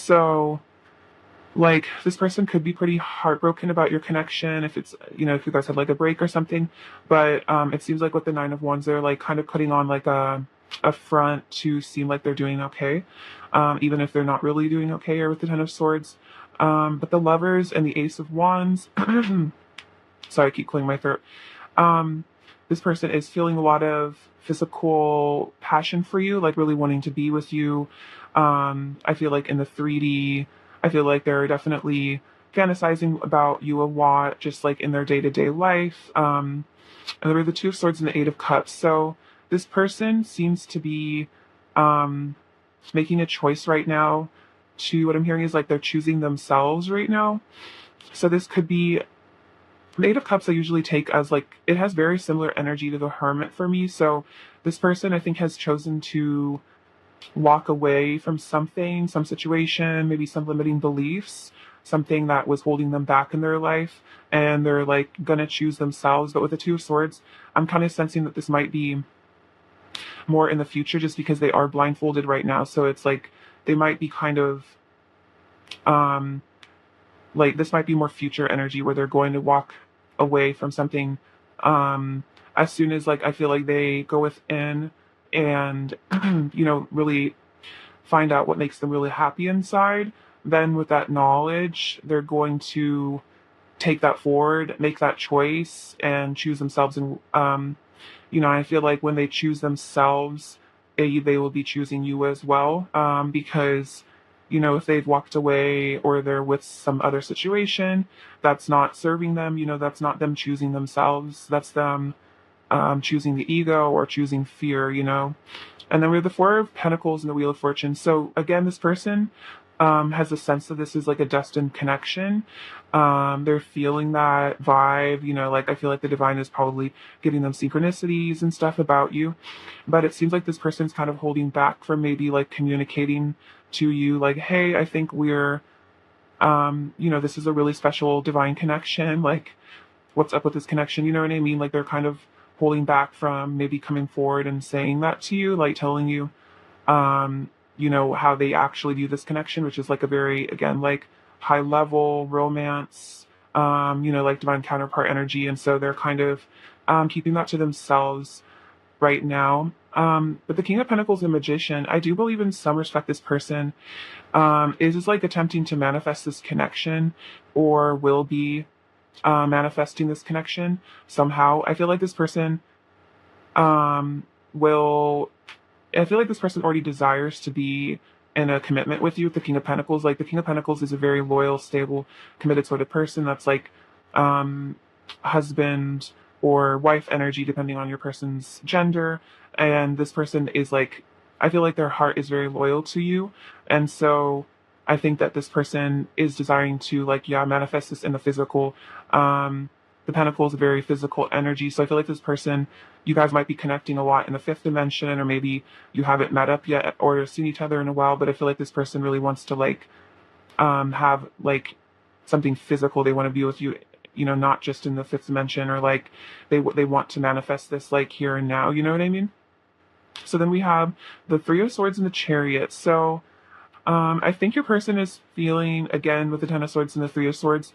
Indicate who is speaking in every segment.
Speaker 1: So, like, this person could be pretty heartbroken about your connection if it's, if you guys had like a break or something. But it seems like with the Nine of Wands, they're like kind of putting on like a front to seem like they're doing okay, even if they're not really doing okay, or with the Ten of Swords. But the Lovers and the Ace of Wands, sorry, I keep clearing my throat. Um, this person is feeling a lot of physical passion for you, like really wanting to be with you. I feel like in the 3D, I feel like they're definitely fantasizing about you a lot, just like in their day to day life. And there are the Two of Swords and the Eight of Cups. So this person seems to be um, making a choice right now. To what I'm hearing is like they're choosing themselves right now. So this could be the Eight of Cups I usually take as like it has very similar energy to the Hermit for me. So this person I think has chosen to walk away from something, some situation, maybe some limiting beliefs, something that was holding them back in their life, and they're like gonna choose themselves. But with the Two of Swords, I'm kind of sensing that this might be more in the future just because they are blindfolded right now. So it's like they might be kind of um like this might be more future energy where they're going to walk away from something as soon as like I feel like they go within and really find out what makes them really happy inside. Then with that knowledge they're going to take that forward, make that choice, and choose themselves. And I feel like when they choose themselves, they will be choosing you as well, because if they've walked away or they're with some other situation that's not serving them, that's not them choosing themselves, that's them choosing the ego or choosing fear. And then we have the Four of Pentacles and the Wheel of Fortune. So again, this person has a sense that this is like a destined connection. They're feeling that vibe, like I feel like the divine is probably giving them synchronicities and stuff about you. But it seems like this person's kind of holding back from maybe like communicating to you, like, hey, I think we're, this is a really special divine connection. Like, what's up with this connection? You know what I mean? Like, they're kind of holding back from maybe coming forward and saying that to you, like telling you, how they actually view this connection, which is like a very, again, like high level romance, like divine counterpart energy. And so they're kind of keeping that to themselves right now. But the King of Pentacles and Magician, I do believe in some respect this person is like attempting to manifest this connection, or will be manifesting this connection somehow. Um, will I feel like this person already desires to be in a commitment with you with the King of Pentacles. Like the King of Pentacles is a very loyal, stable, committed sort of person that's like husband or wife energy, depending on your person's gender. And this person is like, I feel like their heart is very loyal to you. And so I think that this person is desiring to like, yeah, manifest this in the physical. The Pentacle is a very physical energy. So I feel like this person, you guys might be connecting a lot in the fifth dimension, or maybe you haven't met up yet or seen each other in a while, but I feel like this person really wants to like have like something physical. They want to be with you, not just in the fifth dimension, or like they want to manifest this like here and now, you know what I mean? So then we have the Three of Swords and the Chariot. So I think your person is feeling, again, with the Ten of Swords and the Three of Swords,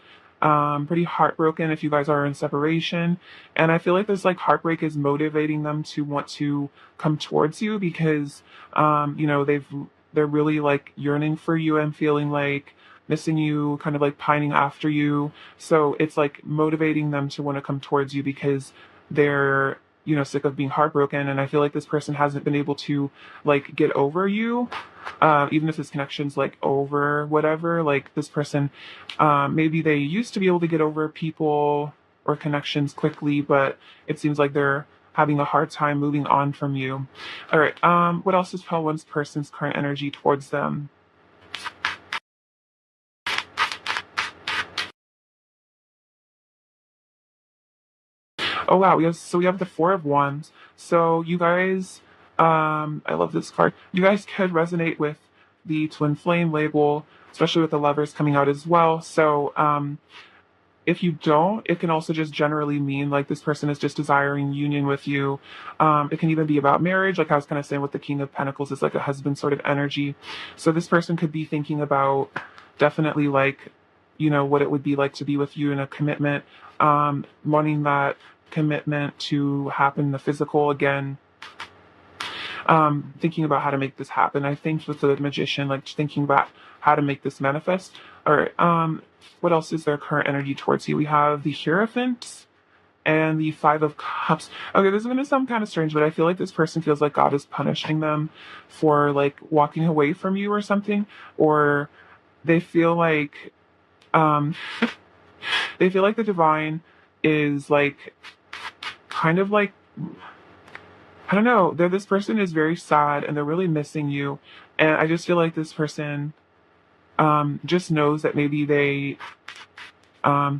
Speaker 1: pretty heartbroken if you guys are in separation. And I feel like this like heartbreak is motivating them to want to come towards you because, they're really like yearning for you and feeling like missing you, kind of like pining after you. So it's like motivating them to want to come towards you because they're, sick of being heartbroken. And I feel like this person hasn't been able to like get over you, even if this connection's like over whatever. Like this person, maybe they used to be able to get over people or connections quickly, but it seems like they're having a hard time moving on from you. All right. What else is tell one person's current energy towards them? Oh wow, we have the Four of Wands. So you guys, I love this card. You guys could resonate with the twin flame label, especially with the Lovers coming out as well. So if you don't, it can also just generally mean like this person is just desiring union with you. It can even be about marriage, like I was kind of saying with the King of Pentacles, is like a husband sort of energy. So this person could be thinking about definitely like, what it would be like to be with you in a commitment, wanting that commitment to happen, the physical again, thinking about how to make this happen. I think with the Magician, like thinking about how to make this manifest. All right. What else is their current energy towards you? We have the Hierophant and the Five of Cups. Okay, this is going to sound kind of strange, but I feel like this person feels like God is punishing them for like walking away from you or something, or they feel like um they feel like the divine is like kind of like, I don't know, this person is very sad and they're really missing you. And I just feel like this person just knows that maybe they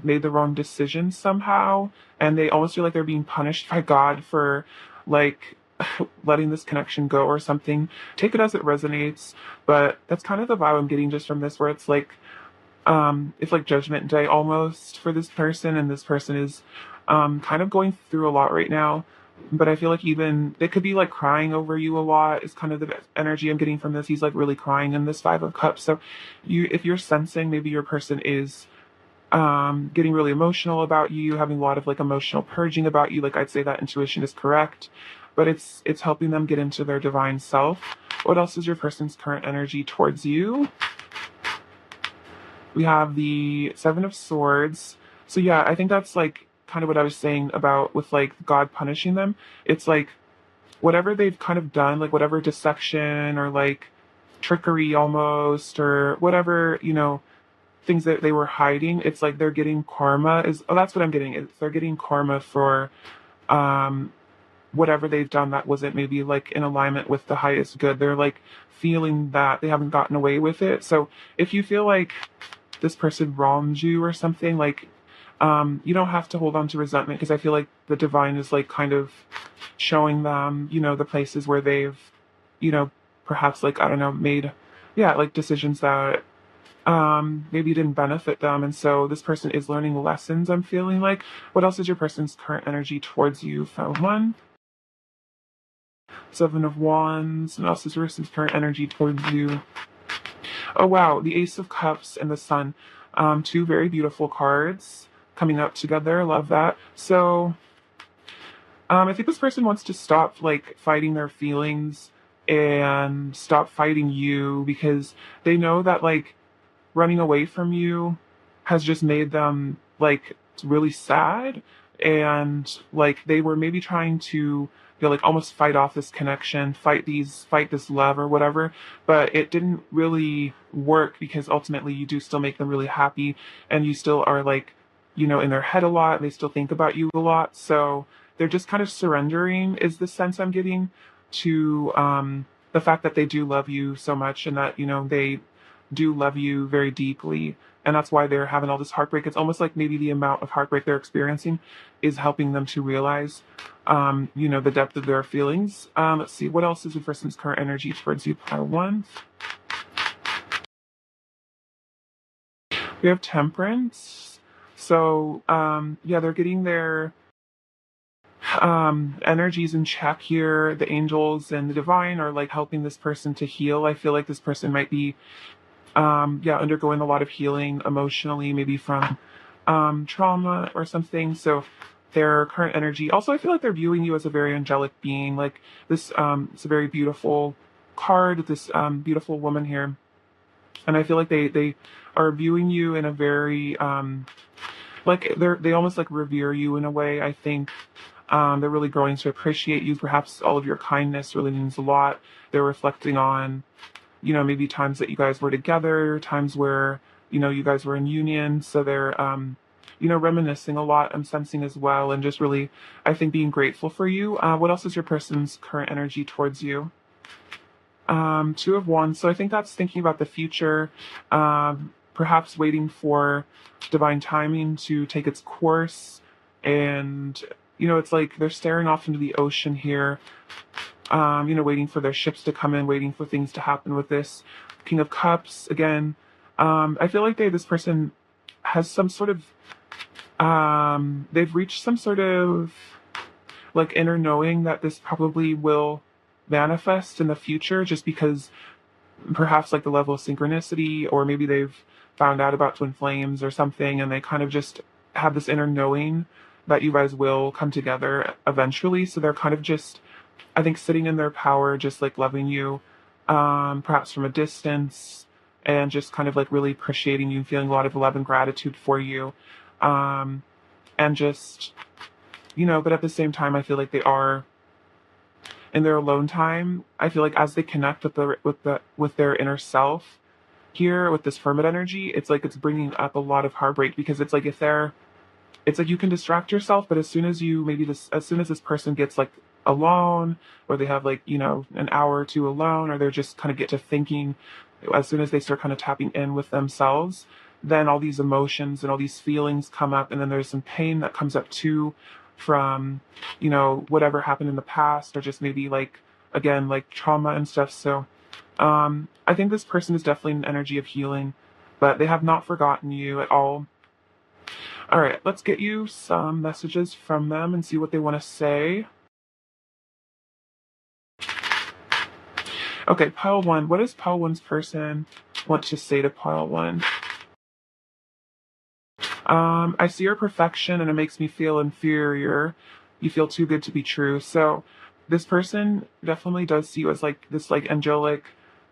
Speaker 1: made the wrong decision somehow, and they almost feel like they're being punished by God for like letting this connection go or something. Take it as it resonates, but that's kind of the vibe I'm getting just from this, where it's like judgment day almost for this person, and this person is kind of going through a lot right now. But I feel like even they could be like crying over you a lot is kind of the energy I'm getting from this. He's like really crying in this Five of Cups. So if you're sensing maybe your person is getting really emotional about you, having a lot of like emotional purging about you, like I'd say that intuition is correct, but it's helping them get into their divine self. What else is your person's current energy towards you? We have the Seven of Swords. So yeah, I think that's like kind of what I was saying about with like God punishing them. It's like whatever they've kind of done, like whatever deception or like trickery almost, or whatever, things that they were hiding, it's like they're getting karma. That's what I'm getting. They're getting karma for um whatever they've done that wasn't maybe like in alignment with the highest good. They're like feeling that they haven't gotten away with it. So if you feel like this person wronged you or something, like you don't have to hold on to resentment, because I feel like the divine is like kind of showing them, the places where they've, you know, perhaps like, I don't know, made, yeah, like decisions that maybe didn't benefit them. And so this person is learning lessons, I'm feeling like. What else is your person's current energy towards you? Found one. Seven of Wands. What else is your person's current energy towards you? Oh wow, the Ace of Cups and the Sun. Two very beautiful cards coming up together. Love that. So I think this person wants to stop like fighting their feelings and stop fighting you, because they know that like running away from you has just made them like really sad, and like they were maybe trying to, like almost fight off this connection, fight this love or whatever, but it didn't really work, because ultimately you do still make them really happy, and you still are like, in their head a lot, they still think about you a lot. So they're just kind of surrendering, is the sense I'm getting, to the fact that they do love you so much, and that they do love you very deeply, and that's why they're having all this heartbreak. It's almost like maybe the amount of heartbreak they're experiencing is helping them to realize the depth of their feelings. Let's see, what else is the person's current energy towards you? Pile one. We have Temperance. So yeah, they're getting their energies in check here. The angels and the divine are like helping this person to heal. I feel like this person might be yeah, undergoing a lot of healing emotionally, maybe from trauma or something. So their current energy, also I feel like they're viewing you as a very angelic being. Like this it's a very beautiful card with this beautiful woman here, and I feel like they are viewing you in a very like they almost like revere you in a way. I think they're really growing to appreciate you. Perhaps all of your kindness really means a lot. They're reflecting on maybe times that you guys were together, times where, you guys were in union. So they're, reminiscing a lot, I'm sensing as well, and just really, I think, being grateful for you. What else is your person's current energy towards you? Two of Wands. So I think that's thinking about the future, perhaps waiting for divine timing to take its course. And, it's like they're staring off into the ocean here, waiting for their ships to come in, waiting for things to happen with this King of Cups again. I feel like this person has some sort of They've reached some sort of like inner knowing that this probably will manifest in the future, just because perhaps like the level of synchronicity, or maybe they've found out about twin flames or something, and they kind of just have this inner knowing that you guys will come together eventually. So they're kind of just, I think, sitting in their power, just like loving you, perhaps from a distance, and just kind of like really appreciating you, feeling a lot of love and gratitude for you. Um, and just, but at the same time, I feel like they are in their alone time. I feel like as they connect with their inner self here with this hermit energy, it's like it's bringing up a lot of heartbreak, because it's like it's like you can distract yourself, but as soon as as soon as this person gets like alone, or they have like, an hour or two alone, or they're just kind of get to thinking, as soon as they start kind of tapping in with themselves, then all these emotions and all these feelings come up. And then there's some pain that comes up too from, whatever happened in the past, or just maybe like, again, like trauma and stuff. So, I think this person is definitely an energy of healing, but they have not forgotten you at all. All right, let's get you some messages from them and see what they want to say. Okay, pile one. What does pile one's person want to say to pile one? I see your perfection and it makes me feel inferior. You feel too good to be true. So this person definitely does see you as like this like angelic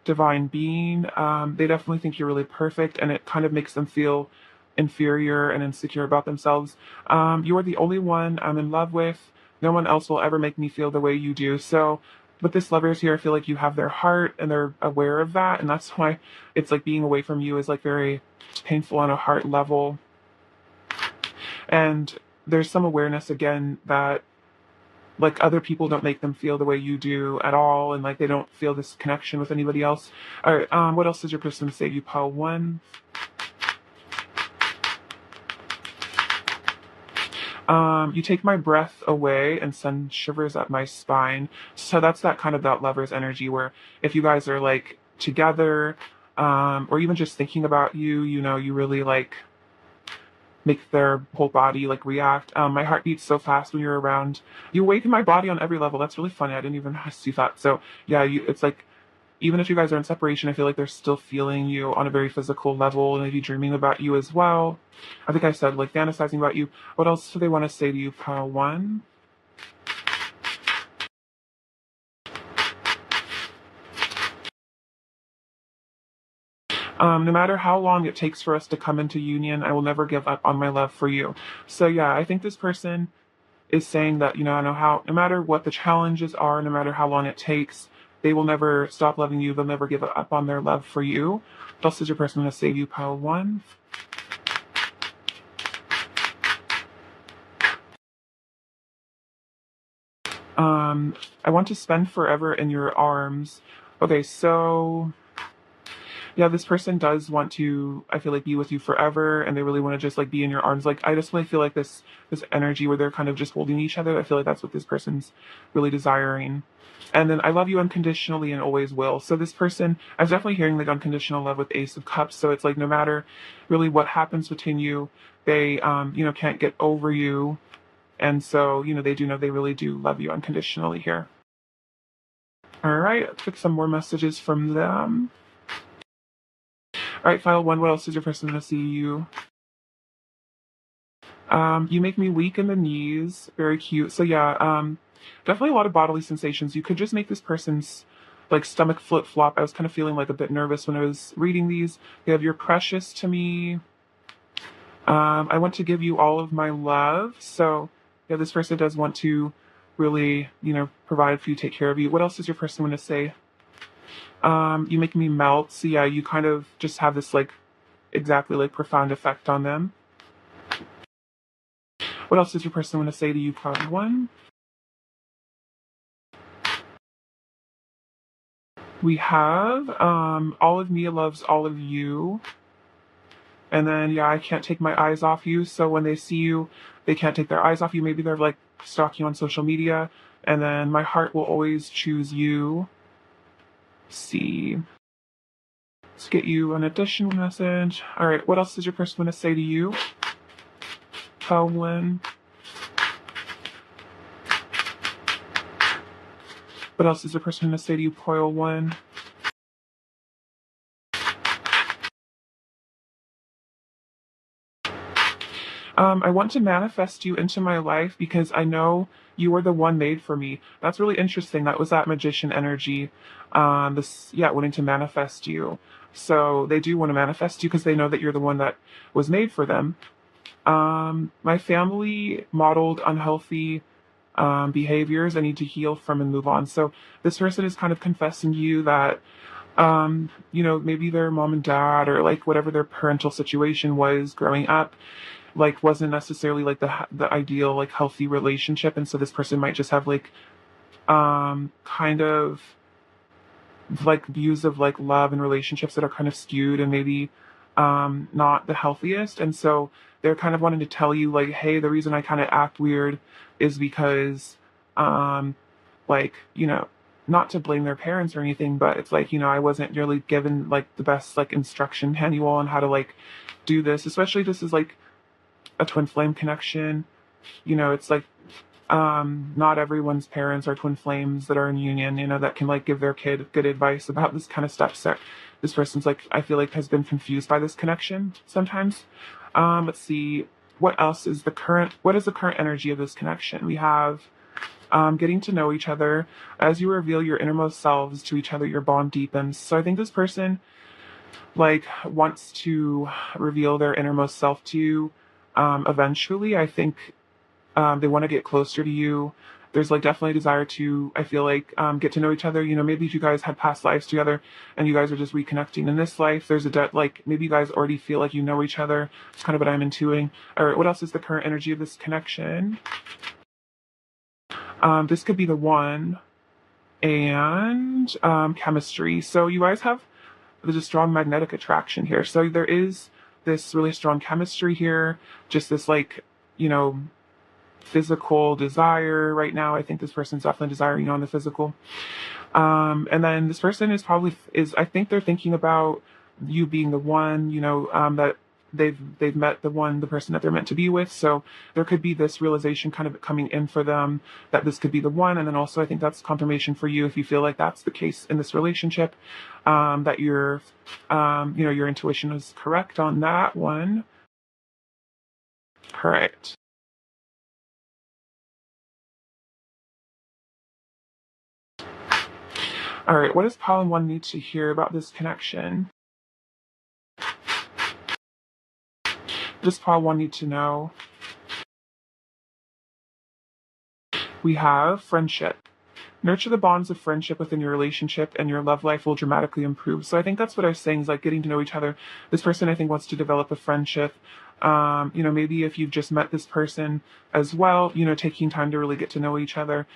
Speaker 1: divine being. They definitely think you're really perfect, and it kind of makes them feel inferior and insecure about themselves. You are the only one I'm in love with. No one else will ever make me feel the way you do. So with this lovers here, I feel like you have their heart and they're aware of that. And that's why it's like being away from you is like very painful on a heart level. And there's some awareness again that like other people don't make them feel the way you do at all, and like they don't feel this connection with anybody else. All right, what else does your person say to you, pile one? You take my breath away and send shivers up my spine. So that's that kind of that lover's energy, where if you guys are like together, or even just thinking about you, you really like make their whole body like react. My heart beats so fast when you're around. You awaken my body on every level. That's really funny. I didn't even see that. So yeah, it's like even if you guys are in separation, I feel like they're still feeling you on a very physical level, and maybe dreaming about you as well. I think I said like fantasizing about you. What else do they want to say to you, pile one? No matter how long it takes for us to come into union, I will never give up on my love for you. So yeah, I think this person is saying that, I know how, no matter what the challenges are, no matter how long it takes, they will never stop loving you. They'll never give up on their love for you. What else is your person going to say to you, pile one? I want to spend forever in your arms. Okay, so yeah, this person does want to, I feel like, be with you forever, and they really want to just like be in your arms. Like I just really feel like this energy where they're kind of just holding each other. I feel like that's what this person's really desiring. And then I love you unconditionally and always will. So this person, I'm definitely hearing like unconditional love with Ace of Cups. So it's like no matter really what happens between you, they can't get over you. And so, they do know they really do love you unconditionally here. All right, let's pick some more messages from them. All right, file one. What else is your person going to see you? You make me weak in the knees. Very cute. So yeah, definitely a lot of bodily sensations. You could just make this person's like stomach flip flop. I was kind of feeling like a bit nervous when I was reading these. You have you're precious to me. I want to give you all of my love. So yeah, this person does want to really, provide for you, take care of you. What else does your person want to say? You make me melt. So yeah, you kind of just have this like exactly like profound effect on them. What else does your person want to say to you, part one? We have all of Mia loves all of you. And then yeah, I can't take my eyes off you. So when they see you, they can't take their eyes off you. Maybe they're like stalking you on social media. And then my heart will always choose you. Let's see. Let's get you an additional message. All right, what else does your person want to say to you? pile one. What else is the person going to say to you, pile one? I want to manifest you into my life because I know you were the one made for me. That's really interesting. That was that magician energy. Wanting to manifest you. So they do want to manifest you because they know that you're the one that was made for them. My family modeled unhealthy behaviors I need to heal from and move on. So this person is kind of confessing to you that maybe their mom and dad or like whatever their parental situation was growing up, like wasn't necessarily like the ideal like healthy relationship, and so this person might just have like kind of like views of like love and relationships that are kind of skewed and maybe not the healthiest, and so they're kind of wanting to tell you like, hey, the reason I kind of act weird is because like not to blame their parents or anything, but it's like I wasn't really given like the best like instruction manual on how to like do this, especially this is like a twin flame connection. It's like not everyone's parents are twin flames that are in union, that can like give their kid good advice about this kind of stuff. So this person's like, I feel like has been confused by this connection sometimes. Let's see, what is the current energy of this connection? We have getting to know each other. As you reveal your innermost selves to each other, your bond deepens. So I think this person like wants to reveal their innermost self to you. Eventually, I think they want to get closer to you. There's like definitely a desire to, I feel like, get to know each other. Maybe if you guys had past lives together and you guys are just reconnecting in this life, there's like maybe you guys already feel like you know each other. It's kind of what I'm intuiting. All right, what else is the current energy of this connection? This could be the one, and chemistry. So you guys there's a strong magnetic attraction here. So there is this really strong chemistry here. Just this like, physical desire right now. I think this person's definitely desiring on the physical. And then this person I think they're thinking about you being the one, that they've met the person that they're meant to be with. So there could be this realization kind of coming in for them that this could be the one. And then also I think that's confirmation for you if you feel like that's the case in this relationship, that your intuition is correct on that one. Correct. All right, what does Column 1 need to hear about this connection? What does Column 1 need to know? We have friendship. Nurture the bonds of friendship within your relationship and your love life will dramatically improve. So I think that's what I was saying is like getting to know each other. This person I think wants to develop a friendship. Maybe if you've just met this person as well, taking time to really get to know each other,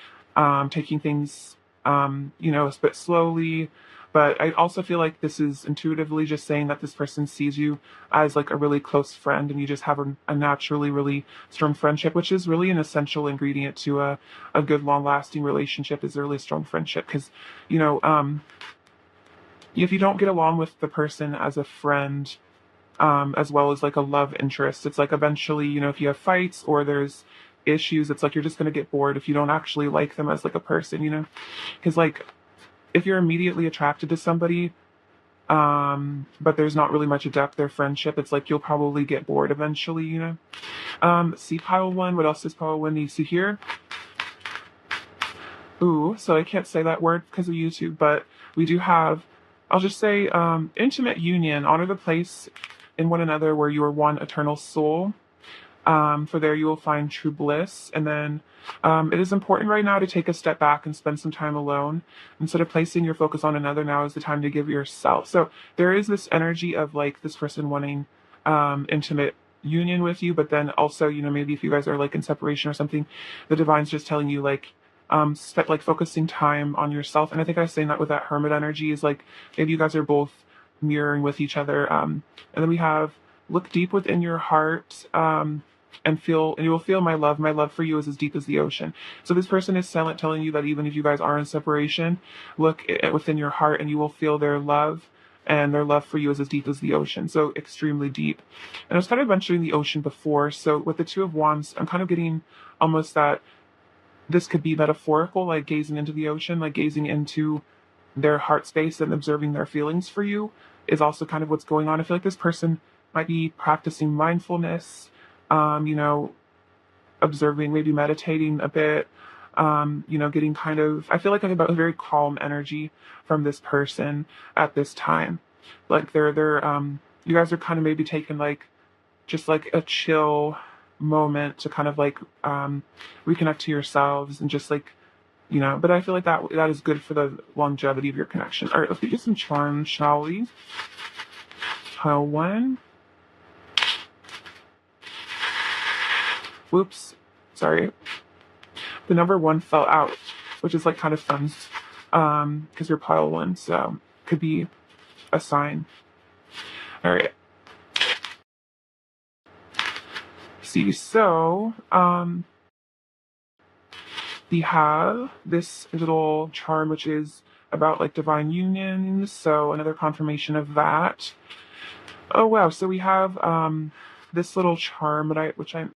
Speaker 1: taking things, a bit slowly. But I also feel like this is intuitively just saying that this person sees you as like a really close friend and you just have a naturally really strong friendship, which is really an essential ingredient to a good long lasting relationship is a really strong friendship. Because, if you don't get along with the person as a friend, as well as like a love interest, it's like eventually, if you have fights or there's issues, it's like you're just going to get bored if you don't actually like them as like a person, because like if you're immediately attracted to somebody, but there's not really much depth their friendship, it's like you'll probably get bored eventually. See pile 1, what else does pile 1 needs to hear? Ooh, so I can't say that word because of YouTube, but we do have, I'll just say, intimate union. Honor the place in one another where you are one eternal soul. For there you will find true bliss. And then it is important right now to take a step back and spend some time alone. Instead of placing your focus on another, now is the time to give yourself. So there is this energy of like this person wanting intimate union with you, but then also, maybe if you guys are like in separation or something, the divine's just telling you like, like focusing time on yourself. And I think I was saying that with that hermit energy is like, maybe you guys are both mirroring with each other. And then we have look deep within your heart, and you will feel my love. My love for you is as deep as the ocean. So this person is silent, telling you that even if you guys are in separation, look within your heart and you will feel their love. and their love for you is as deep as the ocean, so extremely deep. And I was kind of mentioning the ocean before, so with the Two of Wands, I'm kind of getting almost that this could be metaphorical, like gazing into the ocean, like gazing into their heart space and observing their feelings for you is also kind of what's going on. I feel like this person might be practicing mindfulness, you know, observing, maybe meditating a bit, you know, getting kind of, I feel like I have a very calm energy from this person at this time. Like you guys are kind of maybe taking like, just like a chill moment to kind of like, reconnect to yourselves and just like, you know, but I feel like that is good for the longevity of your connection. All right, let's get some charms, shall we? Pile 1. Whoops, sorry. The number 1 fell out, which is like kind of fun, because you're pile 1, so could be a sign. All right. See, so we have this little charm which is about like divine union, so another confirmation of that. Oh wow, so we have this little charm that which I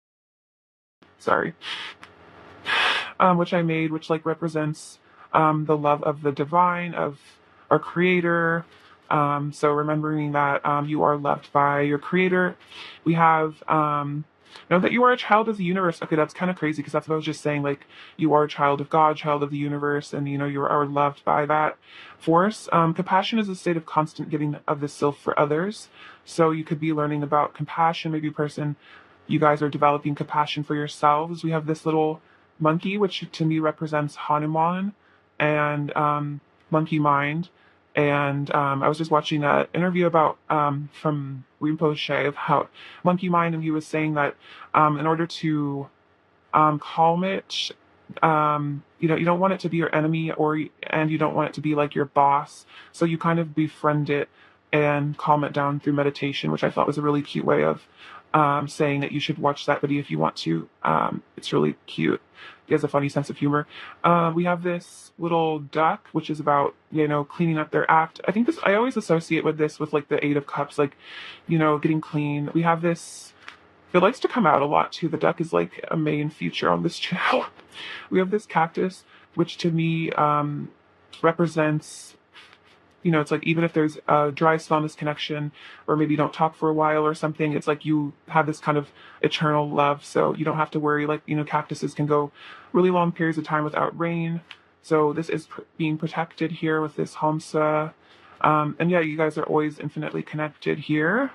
Speaker 1: made, which like represents the love of the divine, of our creator. So remembering that you are loved by your creator. We have know that you are a child of the universe. Okay, that's kind of crazy because that's what I was just saying. Like, you are a child of God, child of the universe, and you know you are loved by that force. Compassion is a state of constant giving of the self for others. So you could be learning about compassion. Maybe you guys are developing compassion for yourselves. We have this little monkey, which to me represents Hanuman and monkey mind. And I was just watching an interview about from Rinpoche about monkey mind, and he was saying that in order to calm it, you know, you don't want it to be your enemy, and you don't want it to be like your boss. So you kind of befriend it and calm it down through meditation, which I thought was a really cute way of saying that you should watch that video if you want to. It's really cute. He has a funny sense of humor. We have this little duck, which is about, you know, cleaning up their act. I think I always associate this with like the Eight of Cups, like, you know, getting clean. We have this, it likes to come out a lot too. The duck is like a main feature on this channel. We have this cactus, which to me represents, you know, it's like even if there's a dry spell in this connection, or maybe you don't talk for a while or something, it's like you have this kind of eternal love. So you don't have to worry. Like, you know, cactuses can go really long periods of time without rain. So this is being protected here with this Hamsa. And yeah, you guys are always infinitely connected here.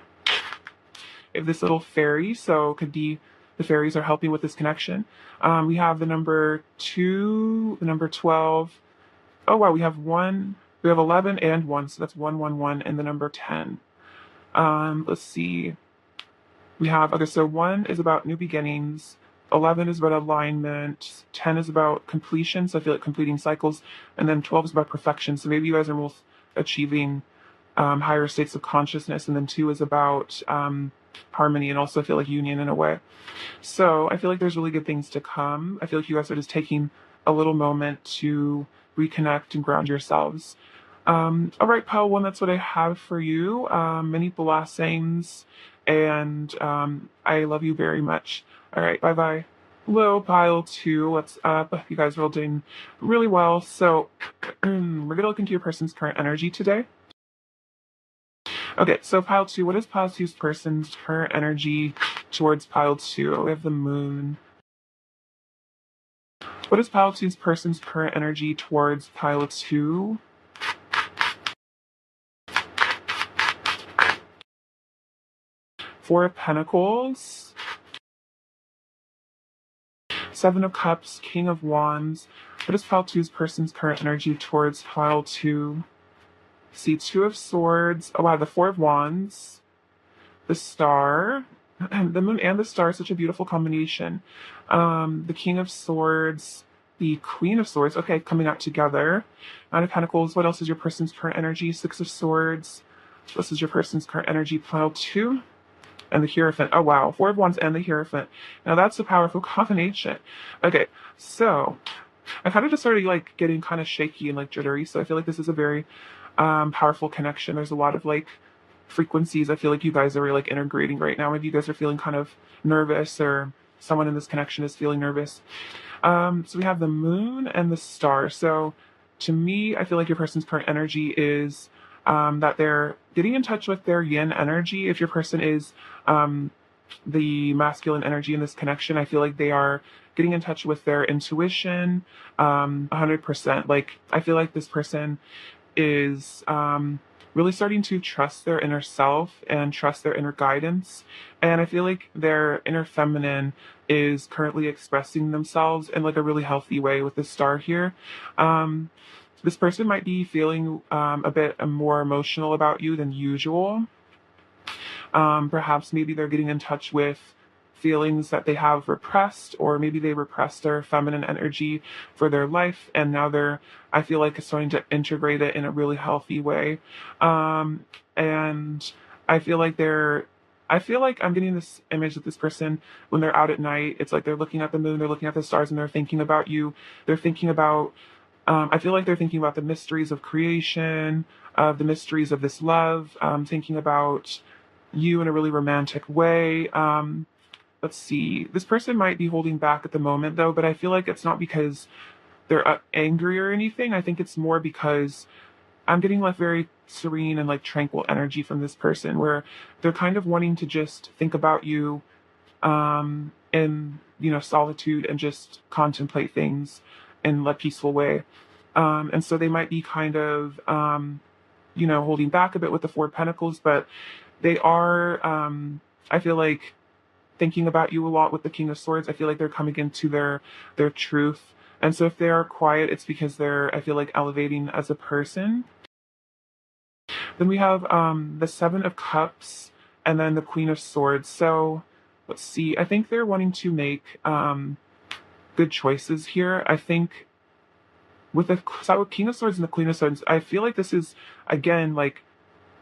Speaker 1: We have this little fairy, so could be the fairies are helping with this connection. We have the number 2, the number 12. Oh wow, we have 11 and 1, so that's 111, and the number 10. Let's see. We have, okay, so 1 is about new beginnings, 11 is about alignment, 10 is about completion, so I feel like completing cycles, and then 12 is about perfection. So maybe you guys are both achieving higher states of consciousness, and then 2 is about harmony, and also I feel like union in a way. So I feel like there's really good things to come. I feel like you guys are just taking a little moment to reconnect and ground yourselves. All right, pile 1, that's what I have for you. Many blessings, and I love you very much. All right, bye-bye. Hello, pile 2, what's up? You guys are all doing really well. So we're going to look into your person's current energy today. Okay, so pile 2, what is pile 2's person's current energy towards pile 2? We have the moon. What is pile 2's person's current energy towards pile 2? Four of Pentacles. 7 of Cups, King of Wands. What is pile 2's person's current energy towards pile 2? See, 2 of Swords. Oh wow, the 4 of Wands. The Star. The Moon and the Star, such a beautiful combination. The King of Swords. The Queen of Swords. Okay, coming out together. 9 of Pentacles. What else is your person's current energy? 6 of Swords. This is your person's current energy, pile 2. And the Hierophant. Oh wow, 4 of Wands and the Hierophant. Now that's a powerful combination. Okay, so I kind of just started like getting kind of shaky and like jittery, so I feel like this is a very powerful connection. There's a lot of like frequencies. I feel like you guys are like integrating right now. Maybe you guys are feeling kind of nervous, or someone in this connection is feeling nervous. So we have the moon and the star. So to me, I feel like your person's current energy is that they're getting in touch with their yin energy. If your person is the masculine energy in this connection, I feel like they are getting in touch with their intuition 100%. Like, I feel like this person is really starting to trust their inner self and trust their inner guidance. And I feel like their inner feminine is currently expressing themselves in like a really healthy way with the star here. Um, this person might be feeling a bit more emotional about you than usual. Perhaps maybe they're getting in touch with feelings that they have repressed, or maybe they repressed their feminine energy for their life, and now they're, I feel like, starting to integrate it in a really healthy way. And I feel like I feel like I'm getting this image of this person when they're out at night. It's like they're looking at the moon, they're looking at the stars, and they're thinking about you. They're thinking about, I feel like they're thinking about the mysteries of creation, of the mysteries of this love, thinking about you in a really romantic way. Let's see. This person might be holding back at the moment, though, but I feel like it's not because they're angry or anything. I think it's more because I'm getting like very serene and like tranquil energy from this person, where they're kind of wanting to just think about you in, solitude, and just contemplate things in a peaceful way. And so they might be kind of, holding back a bit with the Four of Pentacles, but they are, I feel like, thinking about you a lot with the King of Swords. I feel like they're coming into their truth. And so if they are quiet, it's because they're, I feel like, elevating as a person. Then we have the Seven of Cups and then the Queen of Swords. So let's see. I think they're wanting to make good choices here. I think with the King of Swords and the Queen of Swords, I feel like this is, again, like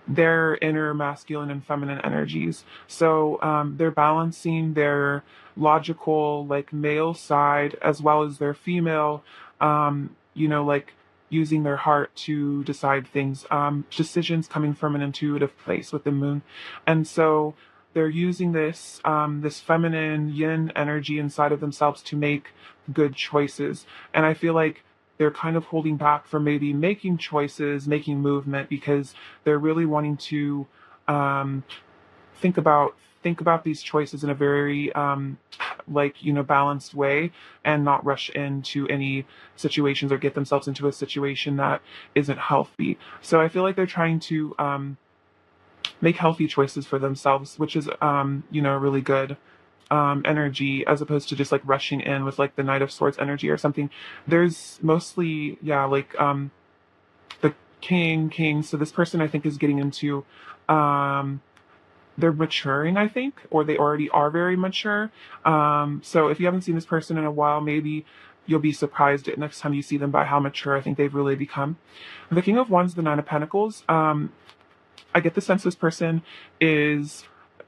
Speaker 1: their inner masculine and feminine energies. So they're balancing their logical, like, male side as well as their female, like using their heart to decide things, decisions coming from an intuitive place with the moon. And so they're using this feminine yin energy inside of themselves to make good choices. And I feel like they're kind of holding back from maybe making choices, making movement, because they're really wanting to um, think about these choices in a very balanced way, and not rush into any situations or get themselves into a situation that isn't healthy. So I feel like they're trying to make healthy choices for themselves, which is really good energy, as opposed to just like rushing in with like the Knight of Swords energy or something. There's mostly, the king. So this person, I think, is getting into, they're maturing, I think, or they already are very mature. So if you haven't seen this person in a while, maybe you'll be surprised next time you see them by how mature I think they've really become. The King of Wands, the Nine of Pentacles. I get the sense this person is,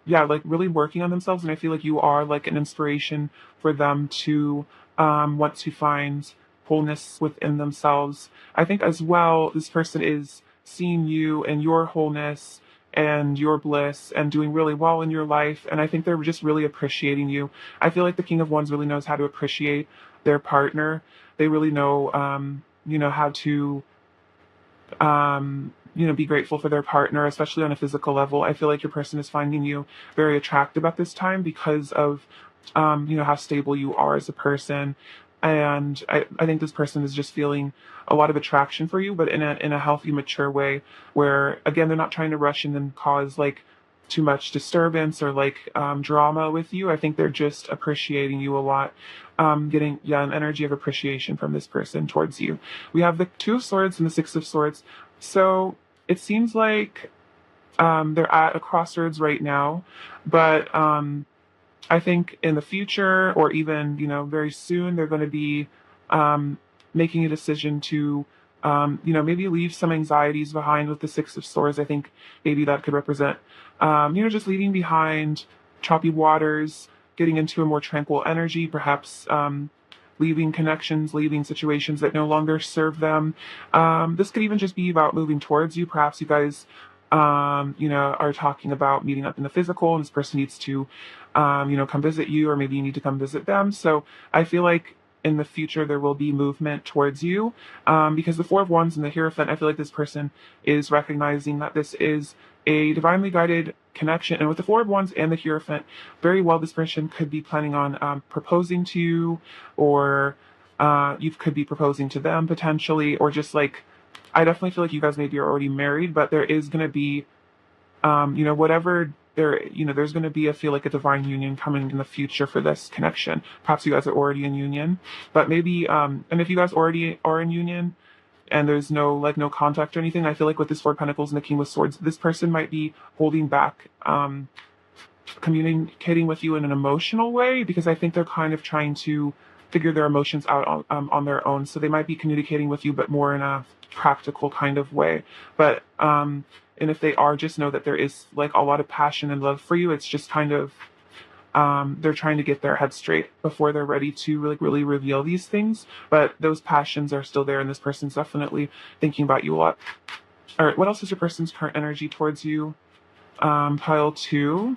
Speaker 1: like really working on themselves, and I feel like you are like an inspiration for them to want to find wholeness within themselves. I think as well, this person is seeing you and your wholeness and your bliss and doing really well in your life, and I think they're just really appreciating you. I feel like the King of Wands really knows how to appreciate their partner. They really know, how to be grateful for their partner, especially on a physical level. I feel like your person is finding you very attractive at this time because of, how stable you are as a person. And I think this person is just feeling a lot of attraction for you, but in a healthy, mature way, where, again, they're not trying to rush in and cause like too much disturbance or like drama with you. I think they're just appreciating you a lot, getting an energy of appreciation from this person towards you. We have the Two of Swords and the Six of Swords. So it seems like they're at a crossroads right now, but I think in the future, or even very soon, they're going to be making a decision to maybe leave some anxieties behind with the Six of Swords. I think maybe that could represent just leaving behind choppy waters, getting into a more tranquil energy, perhaps leaving connections, leaving situations that no longer serve them. This could even just be about moving towards you. Perhaps you guys, are talking about meeting up in the physical, and this person needs to, come visit you, or maybe you need to come visit them. So I feel like in the future there will be movement towards you, because the Four of Wands and the Hierophant, I feel like this person is recognizing that this is a divinely guided connection. And with the Four of Wands and the Hierophant, very well this person could be planning on proposing to you, or you could be proposing to them potentially, or just like, I definitely feel like you guys maybe are already married, but there is going to be, whatever there, there's going to be, I feel like, a divine union coming in the future for this connection. Perhaps you guys are already in union, but maybe, and if you guys already are in union and there's no contact or anything, I feel like with this Four of Pentacles and the King of Swords, this person might be holding back, communicating with you in an emotional way, because I think they're kind of trying to figure their emotions out on their own. So they might be communicating with you, but more in a practical kind of way. But and if they are, just know that there is like a lot of passion and love for you. It's just kind of they're trying to get their head straight before they're ready to really reveal these things. But those passions are still there, and this person's definitely thinking about you a lot. All right, what else is your person's current energy towards you? Pile 2.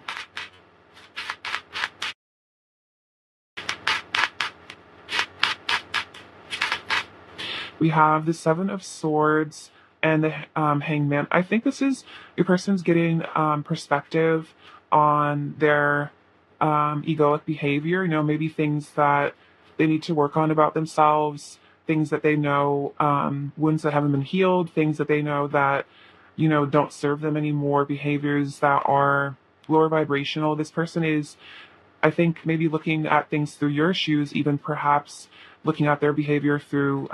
Speaker 1: We have the Seven of Swords and the Hangman. I think this is your person's getting perspective on their egoic behavior. Maybe things that they need to work on about themselves, things that they know, wounds that haven't been healed, things that they know that, don't serve them anymore, behaviors that are lower vibrational. This person is, I think, maybe looking at things through your shoes, even perhaps looking at their behavior through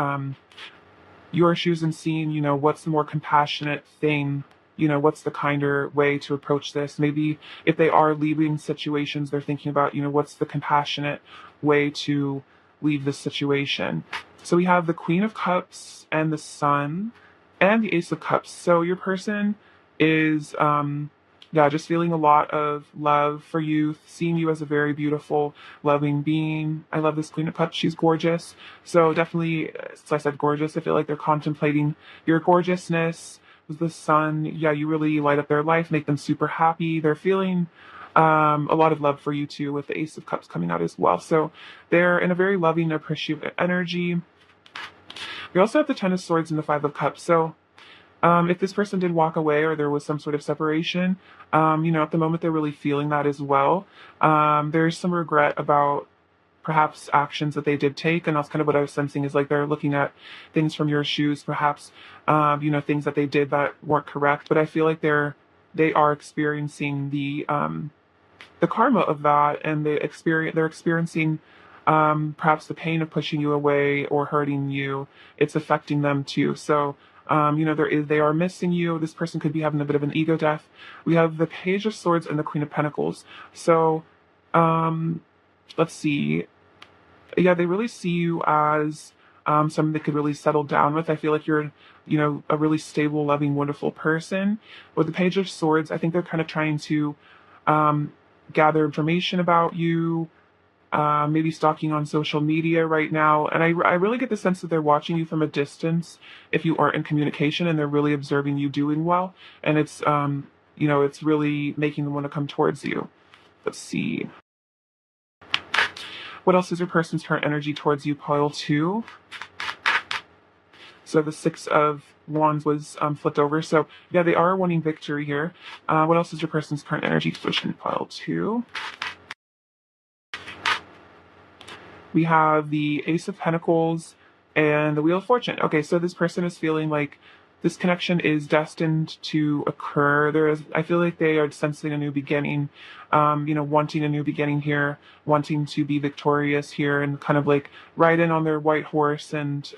Speaker 1: your shoes and seeing, what's the more compassionate thing, what's the kinder way to approach this. Maybe if they are leaving situations, they're thinking about, what's the compassionate way to leave this situation. So we have the Queen of Cups and the Sun and the Ace of Cups. So your person is, just feeling a lot of love for you, seeing you as a very beautiful, loving being. I love this Queen of Cups. She's gorgeous. So definitely, since I said gorgeous, I feel like they're contemplating your gorgeousness. With the Sun, you really light up their life, make them super happy. They're feeling a lot of love for you too, with the Ace of Cups coming out as well. So they're in a very loving, appreciative energy. We also have the Ten of Swords and the Five of Cups. So if this person did walk away, or there was some sort of separation, at the moment they're really feeling that as well. There's some regret about perhaps actions that they did take, and that's kind of what I was sensing, is like they're looking at things from your shoes, perhaps, things that they did that weren't correct. But I feel like they are experiencing the karma of that, and they're experiencing perhaps the pain of pushing you away or hurting you. It's affecting them too. So they are missing you. This person could be having a bit of an ego death. We have the Page of Swords and the Queen of Pentacles. So, let's see. Yeah, they really see you as someone they could really settle down with. I feel like you're, a really stable, loving, wonderful person. With the Page of Swords, I think they're kind of trying to gather information about you, maybe stalking on social media right now. And I really get the sense that they're watching you from a distance if you aren't in communication, and they're really observing you doing well. And it's, it's really making them want to come towards you. Let's see. What else is your person's current energy towards you? Pile 2. So the Six of Wands was flipped over. So yeah, they are wanting victory here. What else is your person's current energy position? Pile 2. We have the Ace of Pentacles and the Wheel of Fortune. Okay, so this person is feeling like this connection is destined to occur. I feel like they are sensing a new beginning, wanting a new beginning here, wanting to be victorious here, and kind of like ride in on their white horse and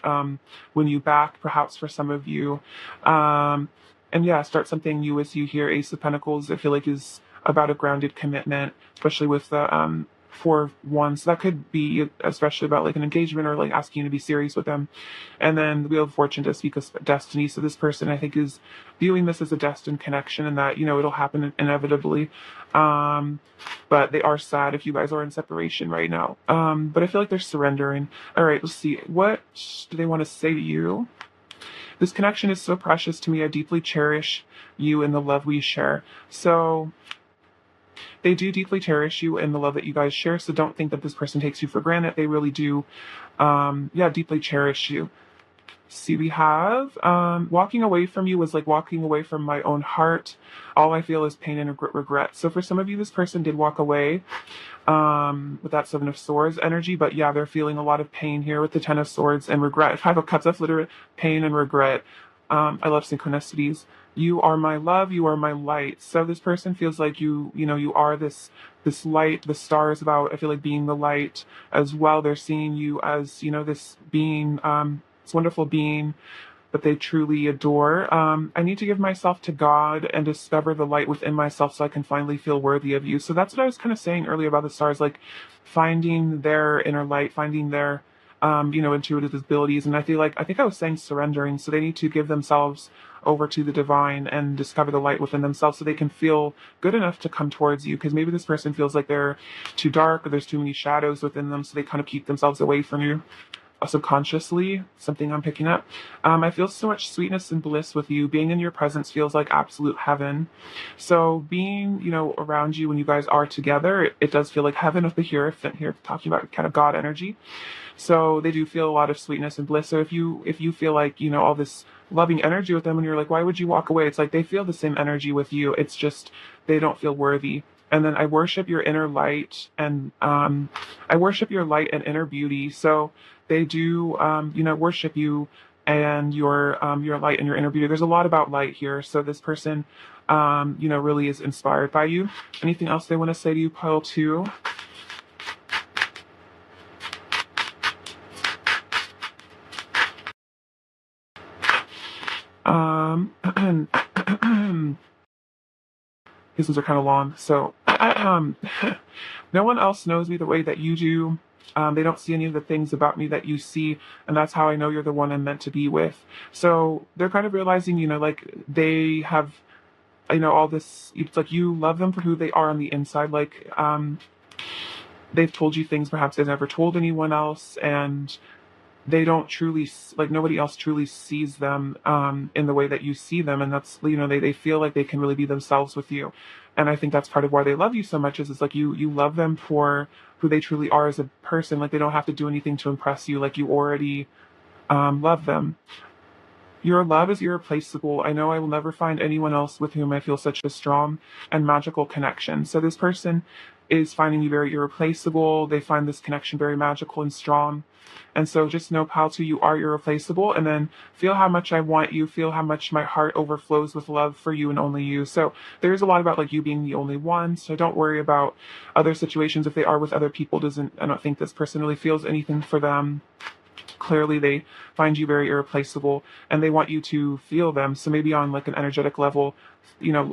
Speaker 1: win you back, perhaps for some of you. And start something new with you here. Ace of Pentacles, I feel like, is about a grounded commitment, especially with the Four of Wands. So that could be especially about like an engagement or like asking you to be serious with them. And then the Wheel of Fortune does speak of destiny. So this person, I think, is viewing this as a destined connection, and that, it'll happen inevitably. Um, but they are sad if you guys are in separation right now. But I feel like they're surrendering. All right, let's see. What do they want to say to you? This connection is so precious to me. I deeply cherish you and the love we share. So they do deeply cherish you and the love that you guys share. So don't think that this person takes you for granted. They really do, deeply cherish you. See, we have walking away from you was like walking away from my own heart. All I feel is pain and regret. So for some of you, this person did walk away with that Seven of Swords energy, but yeah, they're feeling a lot of pain here with the Ten of Swords and regret. Five of Cups, that's literally pain and regret. I love synchronicities. You are my love, you are my light. So this person feels like you are this light. The star is about, I feel like, being the light as well. They're seeing you as, this being, this wonderful being that they truly adore. I need to give myself to God and discover the light within myself so I can finally feel worthy of you. So that's what I was kind of saying earlier about the stars, like finding their inner light, finding their, intuitive abilities. And I think I was saying surrendering. So they need to give themselves over to the divine and discover the light within themselves so they can feel good enough to come towards you. Because maybe this person feels like they're too dark or there's too many shadows within them. So they kind of keep themselves away from you. Subconsciously, something I'm picking up. I feel so much sweetness and bliss with you. Being in your presence feels like absolute heaven. So being, around you when you guys are together, it does feel like heaven with the Hierophant here, talking about kind of God energy. So they do feel a lot of sweetness and bliss. So if you feel like, all this loving energy with them and you're like, why would you walk away? It's like they feel the same energy with you. It's just they don't feel worthy. And then I worship your inner light and I worship your light and inner beauty. So they do, worship you and your light and your inner beauty. There's a lot about light here. So this person, really is inspired by you. Anything else they want to say to you, pile 2? These ones are kind of long. So, no one else knows me the way that you do. They don't see any of the things about me that you see, and that's how I know you're the one I'm meant to be with. So they're kind of realizing, like they have, all this. It's like you love them for who they are on the inside. Like, they've told you things perhaps they've never told anyone else, and they don't truly, like, nobody else truly sees them in the way that you see them. And that's, they feel like they can really be themselves with you. And I think that's part of why they love you so much, is it's like you love them for who they truly are as a person. Like, they don't have to do anything to impress you. Like, you already love them. Your love is irreplaceable. I know I will never find anyone else with whom I feel such a strong and magical connection. So this person is finding you very irreplaceable. They find this connection very magical and strong. And so just know, pal, too, you are irreplaceable. And then feel how much I want you. Feel how much my heart overflows with love for you and only you. So there's a lot about like you being the only one. So don't worry about other situations. If they are with other people, I don't think this person really feels anything for them. Clearly they find you very irreplaceable and they want you to feel them. So maybe on like an energetic level,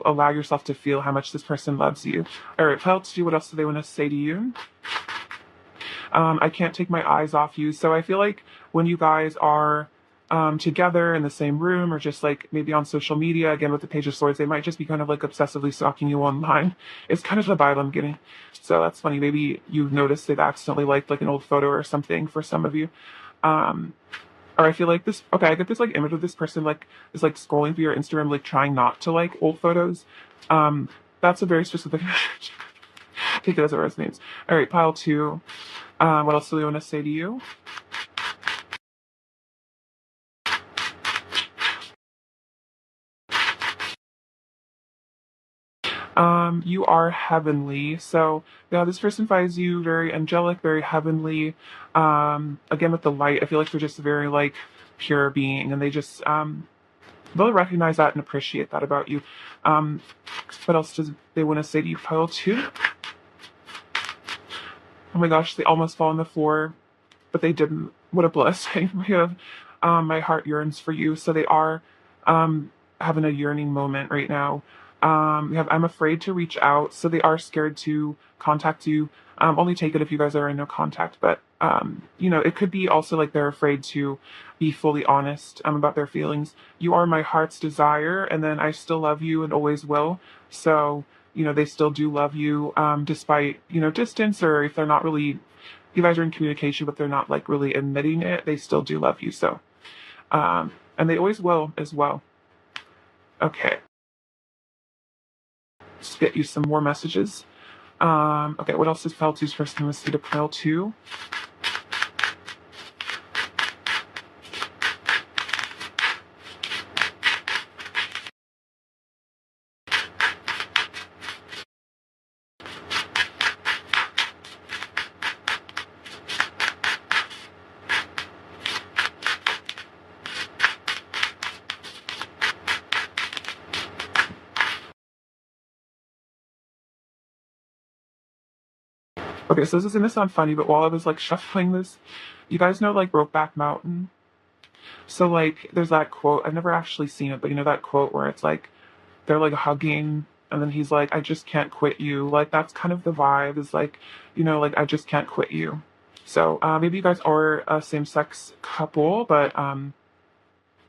Speaker 1: allow yourself to feel how much this person loves you. All right, pal, two, what else do they want to say to you? I can't take my eyes off you. So I feel like when you guys are together in the same room or just like maybe on social media, again with the Page of Swords, they might just be kind of like obsessively stalking you online. It's kind of the vibe I'm getting. So that's funny. Maybe you've noticed they've accidentally liked like an old photo or something for some of you. Or I feel like this, okay, I get this like image of this person like is like scrolling through your Instagram, like trying not to like old photos. That's a very specific take it as it resonates. All right, pile two. What else do we want to say to you? You are heavenly. So yeah, this person finds you very angelic, very heavenly. Again with the light, I feel like they're just a very like pure being, and they just they'll recognize that and appreciate that about you. What else does they want to say to you, pile two? Oh my gosh, they almost fall on the floor, but they didn't. What a blessing. My heart yearns for you. So they are having a yearning moment right now. We have I'm afraid to reach out, so they are scared to contact you. Only take it if you guys are in no contact, but it could be also like they're afraid to be fully honest about their feelings. You are my heart's desire, and then I still love you and always will. So, they still do love you, despite, distance, or if they're not really, you guys are in communication, but they're not like really admitting it, they still do love you. So, and they always will as well. Okay. Let's get you some more messages. Okay, what else is felt two's first name? Let's see the pile two. Okay, so this is gonna sound funny, but while I was like shuffling this, you guys know like Brokeback Mountain? So like there's that quote, I've never actually seen it, but you know that quote where it's like they're like hugging and then he's like, I just can't quit you. Like that's kind of the vibe, is like, like I just can't quit you. So maybe you guys are a same sex couple, but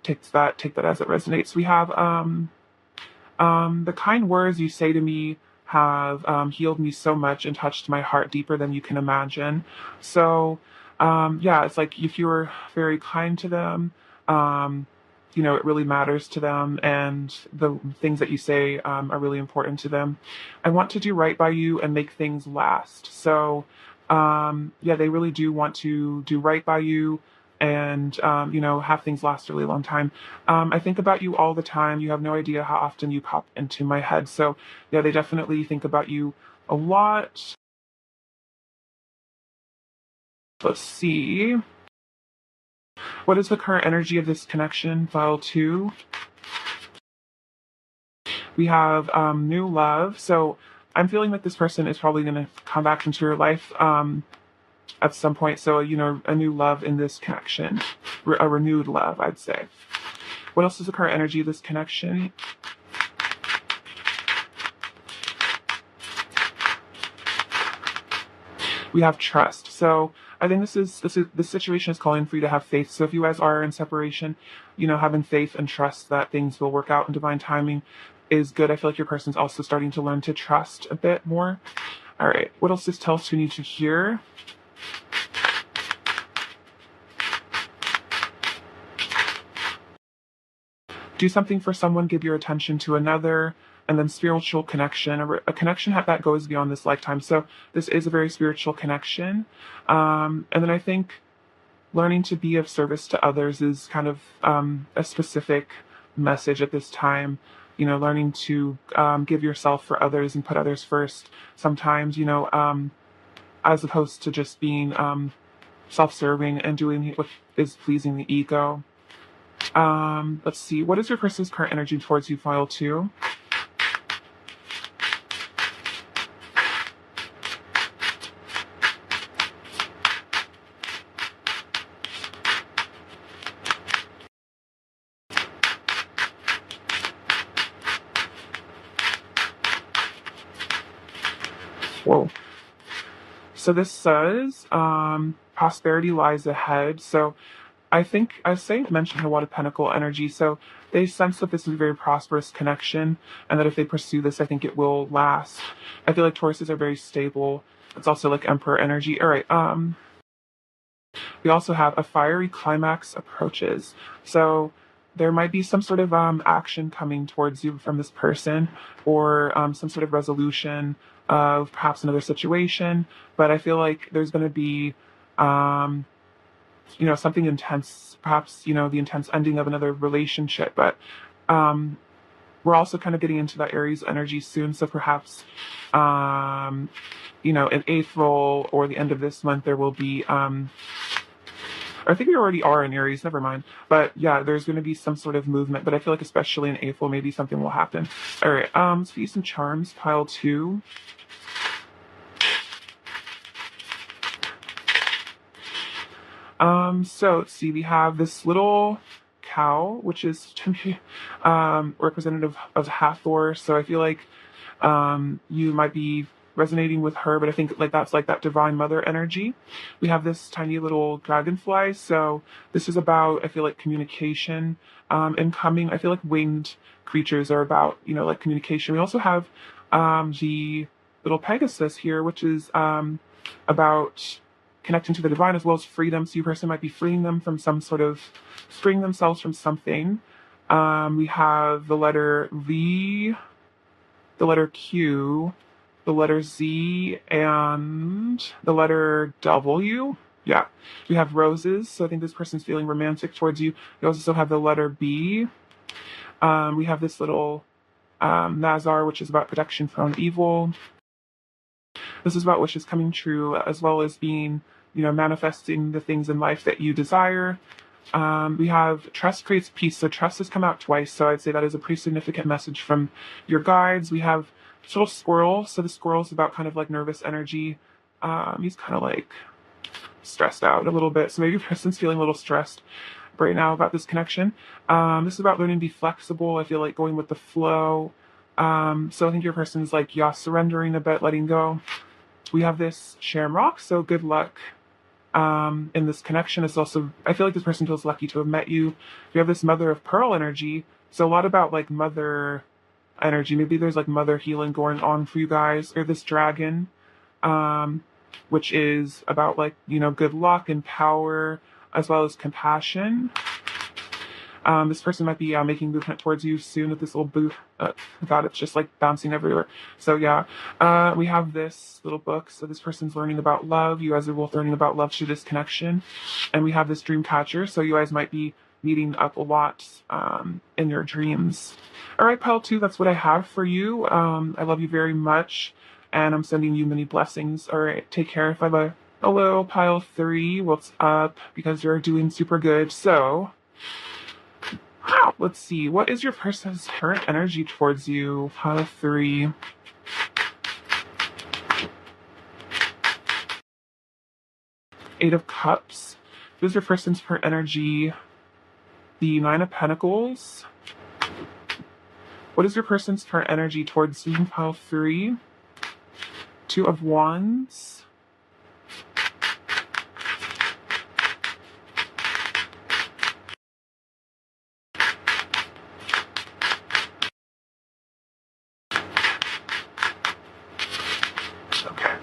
Speaker 1: take that as it resonates. We have the kind words you say to me have healed me so much and touched my heart deeper than you can imagine. So, yeah, it's like if you're very kind to them, um, it really matters to them, and the things that you say are really important to them. I want to do right by you and make things last. So, yeah, they really do want to do right by you and have things last a really long time. I think about you all the time. You have no idea how often you pop into my head. So yeah, they definitely think about you a lot. Let's see. What is the current energy of this connection? File 2. We have new love. So I'm feeling like this person is probably going to come back into your life at some point. So, a new love in this connection, a renewed love, I'd say. What else is the current energy of this connection? We have trust. So I think this situation is calling for you to have faith. So if you guys are in separation, having faith and trust that things will work out in divine timing is good. I feel like your person's also starting to learn to trust a bit more. All right. What else does tell us we need to hear? Do something for someone, give your attention to another, and then spiritual connection, a connection that goes beyond this lifetime. So this is a very spiritual connection. And then I think learning to be of service to others is kind of a specific message at this time. Learning to give yourself for others and put others first sometimes, as opposed to just being self-serving and doing what is pleasing the ego. Let's see. What is your person's current energy towards you, file 2? Whoa. So this says, prosperity lies ahead. So I think I say mentioned a lot of Pentacle energy, so they sense that this is a very prosperous connection, and that if they pursue this, I think it will last. I feel like Tauruses are very stable. It's also like Emperor energy. All right. We also have a fiery climax approaches. So there might be some sort of action coming towards you from this person, or some sort of resolution of perhaps another situation. But I feel like there's going to be something intense, perhaps, the intense ending of another relationship. But we're also kind of getting into that Aries energy soon. So perhaps, in April or the end of this month, there will be, I think we already are in Aries, never mind. But yeah, there's going to be some sort of movement. But I feel like especially in April, maybe something will happen. All right, let's do some charms, pile 2. So let's see, we have this little cow, which is to me representative of Hathor. So I feel like you might be resonating with her, but I think like that's like that divine mother energy. We have this tiny little dragonfly, so this is about, I feel like, communication and coming. I feel like winged creatures are about, you know, like communication. We also have the little Pegasus here, which is about connecting to the divine as well as freedom. So your person might be freeing them from some sort of, freeing themselves from something. We have the letter V, the letter Q, the letter Z, and the letter W. Yeah. We have roses, so I think this person's feeling romantic towards you. We also have the letter B. We have this little Nazar, which is about protection from evil. This is about wishes coming true, as well as being, you know, manifesting the things in life that you desire. We have trust creates peace. So trust has come out twice. So I'd say that is a pretty significant message from your guides. We have this little squirrel. So the squirrel is about kind of like nervous energy. He's kind of like stressed out a little bit. So maybe your person's feeling a little stressed right now about this connection. This is about learning to be flexible. I feel like going with the flow. So I think your person's like, yeah, surrendering a bit, letting go. We have this shamrock. So good luck in this connection. Is also, I feel like this person feels lucky to have met you. We have this mother of pearl energy, so a lot about like mother energy. Maybe there's like mother healing going on for you guys. Or this dragon, which is about like, you know, good luck and power as well as compassion. This person might be making movement towards you soon with this little boot. God, it's just like bouncing everywhere. So yeah, we have this little book. So this person's learning about love. You guys are both learning about love through this connection. And we have this dream catcher. So you guys might be meeting up a lot in your dreams. All right, pile 2, that's what I have for you. I love you very much. And I'm sending you many blessings. All right, take care. Bye-bye. Hello, pile 3. What's up? Because you're doing super good. So let's see. What is your person's current energy towards you? Pile 3. Eight of Cups. What is your person's current energy? The Nine of Pentacles. What is your person's current energy towards you? Pile 3. Two of Wands. Okay.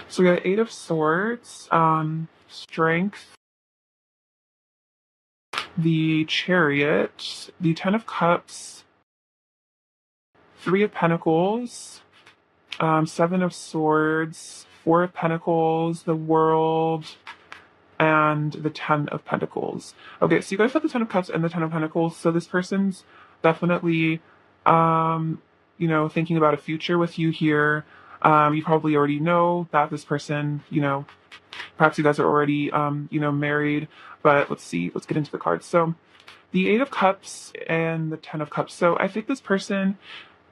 Speaker 1: So we got Eight of Swords, Strength, the Chariot, the Ten of Cups, Three of Pentacles, Seven of Swords, Four of Pentacles, the World, and the Ten of Pentacles. Okay, so you guys have the Ten of Cups and the Ten of Pentacles. So this person's definitely, you know, thinking about a future with you here. You probably already know that this person, you know, perhaps you guys are already, you know, married, but let's see, let's get into the cards. So the Eight of Cups and the Ten of Cups. So I think this person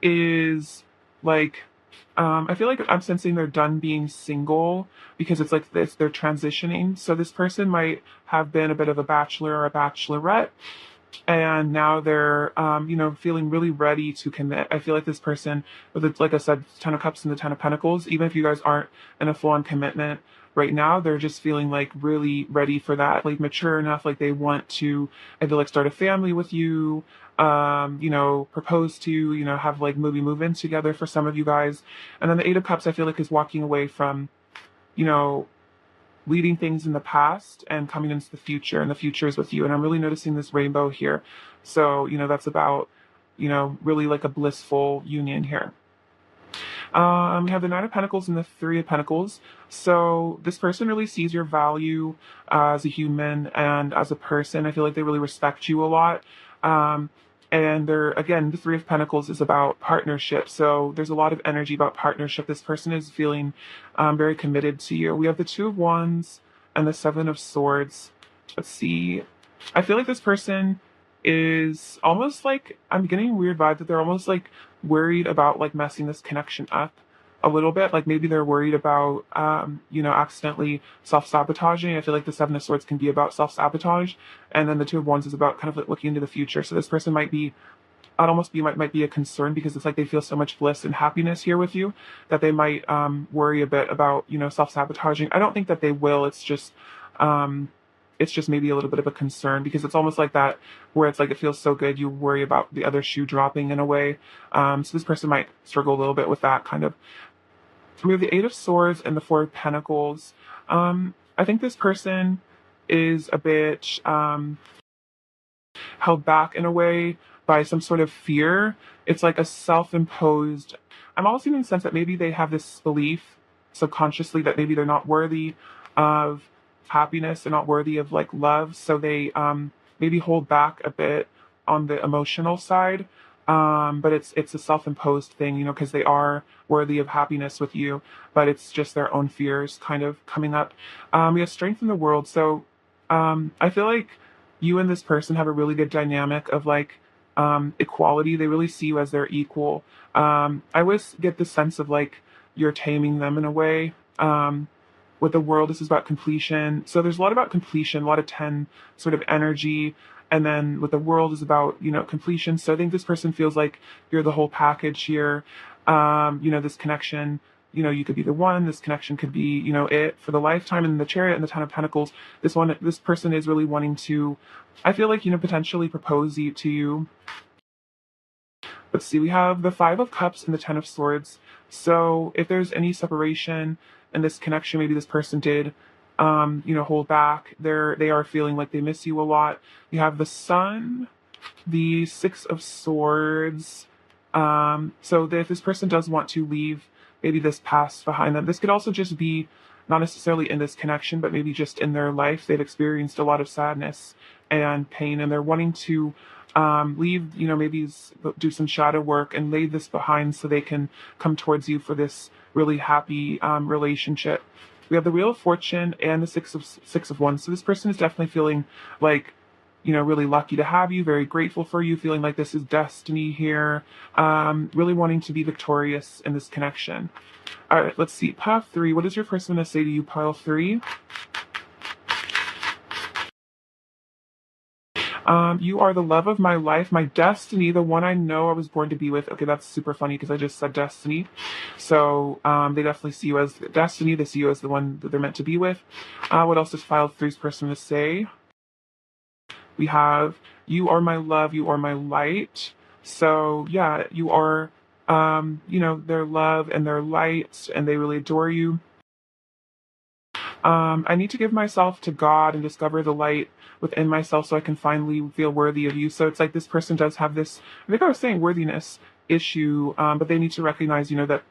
Speaker 1: is like, I feel like I'm sensing they're done being single because it's like this, they're transitioning. So this person might have been a bit of a bachelor or a bachelorette, and now they're, you know, feeling really ready to commit. I feel like this person, with it, like I said, Ten of Cups and the Ten of Pentacles, even if you guys aren't in a full-on commitment right now, they're just feeling like really ready for that, like mature enough, like they want to, I feel like, start a family with you, you know, propose to, you know, have like move in together for some of you guys. And then the Eight of Cups, I feel like, is walking away from, you know, leading things in the past and coming into the future, and the future is with you. And I'm really noticing this rainbow here. So, you know, that's about, you know, really like a blissful union here. We have the Nine of Pentacles and the Three of Pentacles. So this person really sees your value as a human and as a person. I feel like they really respect you a lot. And they're, again, the Three of Pentacles is about partnership. So there's a lot of energy about partnership. This person is feeling very committed to you. We have the Two of Wands and the Seven of Swords. Let's see. I feel like this person is almost like I'm getting a weird vibe that they're almost like worried about like messing this connection up a little bit. Like maybe they're worried about, accidentally self-sabotaging. I feel like the Seven of Swords can be about self-sabotage. And then the Two of Wands is about kind of like looking into the future. So this person might be, I'd almost be might be a concern because it's like they feel so much bliss and happiness here with you that they might worry a bit about self-sabotaging. I don't think that they will. Um, it's just maybe a little bit of a concern because it's almost like that where it's like it feels so good you worry about the other shoe dropping in a way. So this person might struggle a little bit with that kind of. We have the Eight of Swords and the Four of Pentacles. I think this person is a bit held back in a way by some sort of fear. It's like a self-imposed. I'm also in the sense that maybe they have this belief subconsciously that maybe they're not worthy of happiness, they're not worthy of like love, so they maybe hold back a bit on the emotional side. But it's a self-imposed thing, because they are worthy of happiness with you, but it's just their own fears kind of coming up. We have strength in the world, so I feel like you and this person have a really good dynamic of like equality. They really see you as their equal. I always get the sense of like you're taming them in a way. With the world, this is about completion. So there's a lot about completion, a lot of 10 sort of energy. And then with the world is about, completion. So I think this person feels like you're the whole package here. This connection, you could be the one, this connection could be, it for the lifetime. And the Chariot and the Ten of Pentacles, this person is really wanting to, I feel like, potentially propose to you. Let's see, we have the Five of Cups and the Ten of Swords. So if there's any separation in this connection, maybe this person did, hold back. They are feeling like they miss you a lot. You have the Sun, the Six of Swords. So that if this person does want to leave maybe this past behind them, this could also just be not necessarily in this connection, but maybe just in their life. They've experienced a lot of sadness and pain, and they're wanting to leave, maybe do some shadow work and lay this behind so they can come towards you for this really happy relationship. We have the Wheel of Fortune and the Six of Wands. So this person is definitely feeling like, really lucky to have you, very grateful for you, feeling like this is destiny here, really wanting to be victorious in this connection. All right, let's see. Pile 3. What is your person going to say to you, Pile 3? You are the love of my life, my destiny, the one I know I was born to be with. Okay, that's super funny because I just said destiny. So they definitely see you as destiny. They see you as the one that they're meant to be with. What else does File 3's person to say? We have, you are my love, you are my light. So yeah, you are, their love and their light, and they really adore you. I need to give myself to God and discover the light within myself so I can finally feel worthy of you. So it's like this person does have this, I think I was saying worthiness issue, but they need to recognize, that,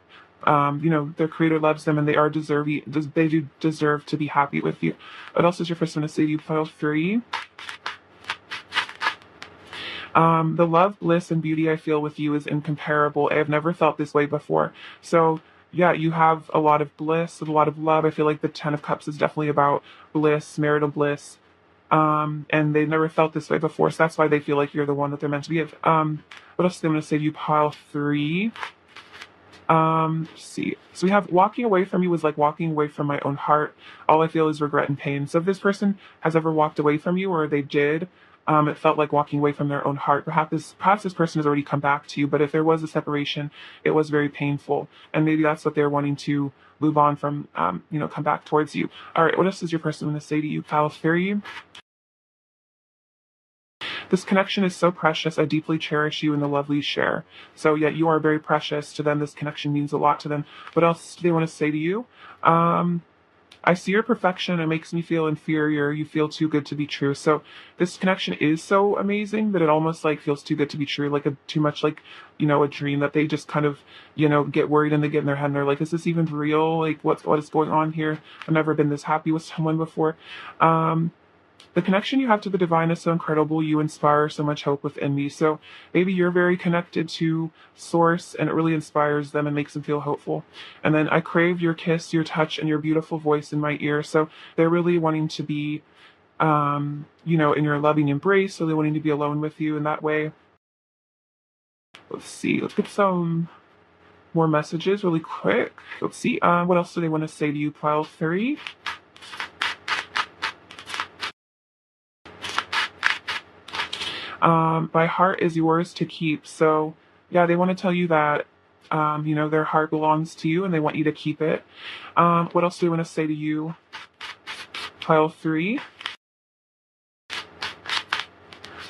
Speaker 1: their creator loves them and they are deserving, they do deserve to be happy with you. What else is your person to say to you, Pile 3? The love, bliss, and beauty I feel with you is incomparable. I have never felt this way before. So yeah, you have a lot of bliss, a lot of love. I feel like the Ten of Cups is definitely about bliss, marital bliss. And they've never felt this way before. So that's why they feel like you're the one that they're meant to be with. What else am I going to say to you, Pile 3? Let's see. So we have walking away from you was like walking away from my own heart. All I feel is regret and pain. So if this person has ever walked away from you, or they did, it felt like walking away from their own heart. Perhaps this person has already come back to you, but if there was a separation, it was very painful. And maybe that's what they're wanting to move on from, come back towards you. All right, what else is your person going to say to you, Pile 3? This connection is so precious. I deeply cherish you and the love we share. So yeah, you are very precious to them. This connection means a lot to them. What else do they want to say to you? I see your perfection. It makes me feel inferior. You feel too good to be true. So this connection is so amazing that it almost like feels too good to be true, like too much like, a dream that they just kind of, get worried and they get in their head and they're like, is this even real? Like what is going on here? I've never been this happy with someone before. The connection you have to the divine is so incredible. You inspire so much hope within me. So maybe you're very connected to source and it really inspires them and makes them feel hopeful. And then I crave your kiss, your touch, and your beautiful voice in my ear. So they're really wanting to be you know, in your loving embrace, so they're wanting to be alone with you in that way. Let's see, let's get some more messages really quick. Let's see, what else do they want to say to you, pile 3? My heart is yours to keep. So, yeah, they want to tell you that, you know, their heart belongs to you and they want you to keep it. What else do they want to say to you, pile 3?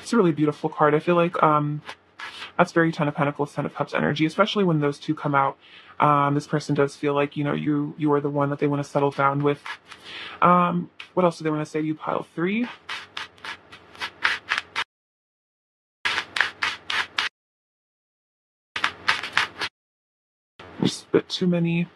Speaker 1: It's a really beautiful card. I feel like that's very Ten of Pentacles, Ten of Cups energy, especially when those two come out. This person does feel like, you know, you are the one that they want to settle down with. What else do they want to say to you, pile 3? Just a bit too many.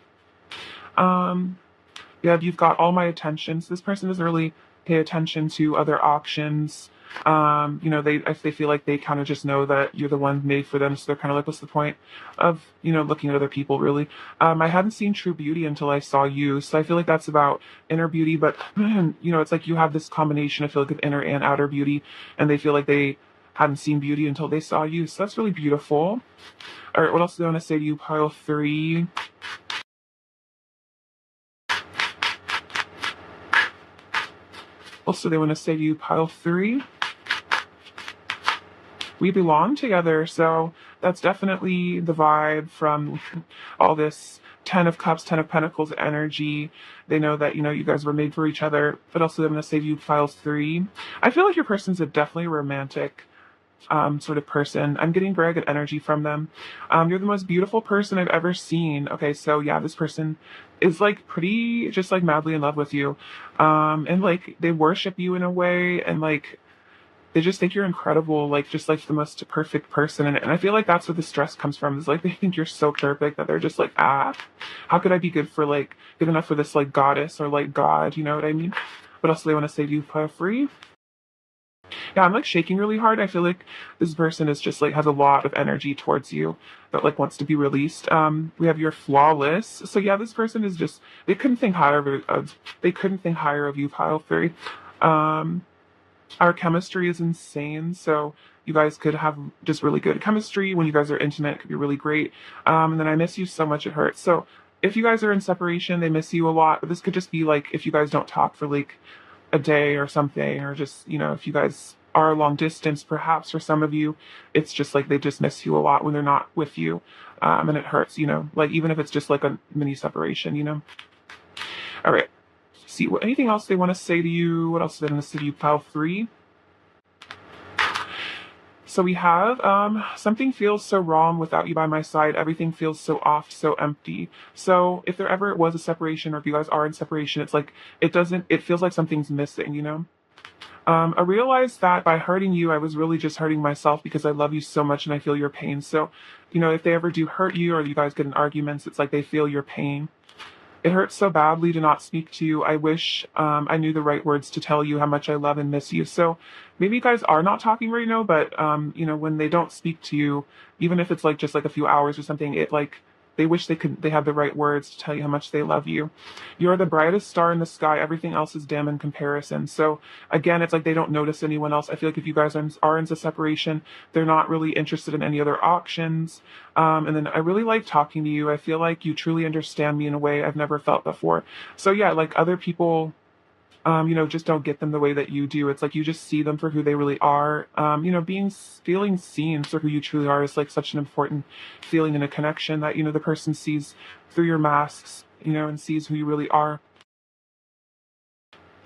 Speaker 1: Yeah, you've got all my attention. So this person doesn't really pay attention to other options. You know, if they feel like they kind of just know that you're the one made for them, so they're kind of like, what's the point of, you know, looking at other people, really? I hadn't seen true beauty until I saw you, so I feel like that's about inner beauty, but, you know, it's like you have this combination, I feel like, of inner and outer beauty, and they feel like they hadn't seen beauty until they saw you, so that's really beautiful. All right, what else do I want to say to you, pile 3? Also, they want to say to you, pile 3. We belong together, so that's definitely the vibe from all this Ten of Cups, Ten of Pentacles energy. They know that, you know, you guys were made for each other, but also they're going to say to you, pile 3. I feel like your person's a definitely romantic sort of person. I'm getting very good energy from them. You're the most beautiful person I've ever seen. Okay, so yeah, this person is like pretty just like madly in love with you. And like they worship you in a way, and like they just think you're incredible, like just like the most perfect person. And I feel like that's where the stress comes from, is like they think you're so perfect that they're just like, how could I be good for like good enough for this like goddess or like God, you know what I mean? What else do they want to say to you, for free? Yeah, I'm like shaking really hard. I feel like this person is just like has a lot of energy towards you that like wants to be released. We have your flawless. So yeah, this person is just they couldn't think higher of you, pile 3. Um, our chemistry is insane. So you guys could have just really good chemistry when you guys are intimate. It could be really great. And then I miss you so much it hurts. So if you guys are in separation, they miss you a lot. But this could just be like if you guys don't talk for like a day or something, or just, you know, if you guys are long distance, perhaps for some of you, it's just like they just miss you a lot when they're not with you. And it hurts, you know, like even if it's just like a mini separation, you know. All right. See what anything else they want to say to you. What else do they want to say to you, pile 3? So we have something feels so wrong without you by my side. Everything feels so off, so empty. So if there ever was a separation, or if you guys are in separation, it's like it feels like something's missing, you know? I realized that by hurting you, I was really just hurting myself, because I love you so much and I feel your pain. So, you know, if they ever do hurt you or you guys get in arguments, it's like they feel your pain. It hurts so badly to not speak to you. I wish I knew the right words to tell you how much I love and miss you. So maybe you guys are not talking right now, but you know, when they don't speak to you, even if it's like just like a few hours or something, it like they wish they had the right words to tell you how much they love you. You're the brightest star in the sky. Everything else is dim in comparison. So again, it's like they don't notice anyone else. I feel like if you guys are in a separation, they're not really interested in any other options. And then I really like talking to you. I feel like you truly understand me in a way I've never felt before. So yeah, like other people, you know, just don't get them the way that you do. It's like you just see them for who they really are. You know, feeling seen for who you truly are is like such an important feeling in a connection, that, you know, the person sees through your masks, you know, and sees who you really are.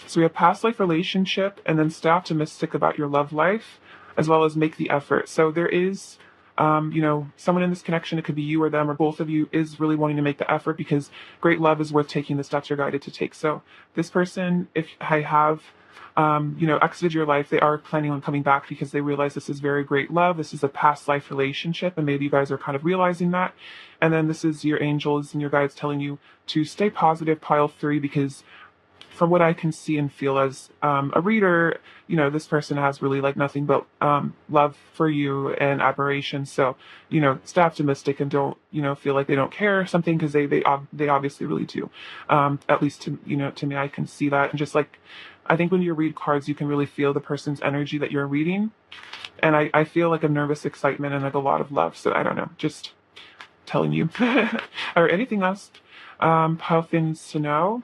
Speaker 1: So we have past life relationship, and then stay optimistic about your love life, as well as make the effort. So there is, you know, someone in this connection, it could be you or them or both of you, is really wanting to make the effort, because great love is worth taking the steps you're guided to take. So this person, if I have, you know, exited your life, they are planning on coming back, because they realize this is very great love. This is a past life relationship, and maybe you guys are kind of realizing that. And then this is your angels and your guides telling you to stay positive, pile 3, because from what I can see and feel as a reader, you know, this person has really like nothing but love for you and admiration. So, you know, stay optimistic and don't, you know, feel like they don't care or something, because they obviously really do. At least to, you know, to me, I can see that. And just like I think when you read cards, you can really feel the person's energy that you're reading. And I feel like a nervous excitement and like a lot of love. So I don't know, just telling you. Or anything else, pile things to know.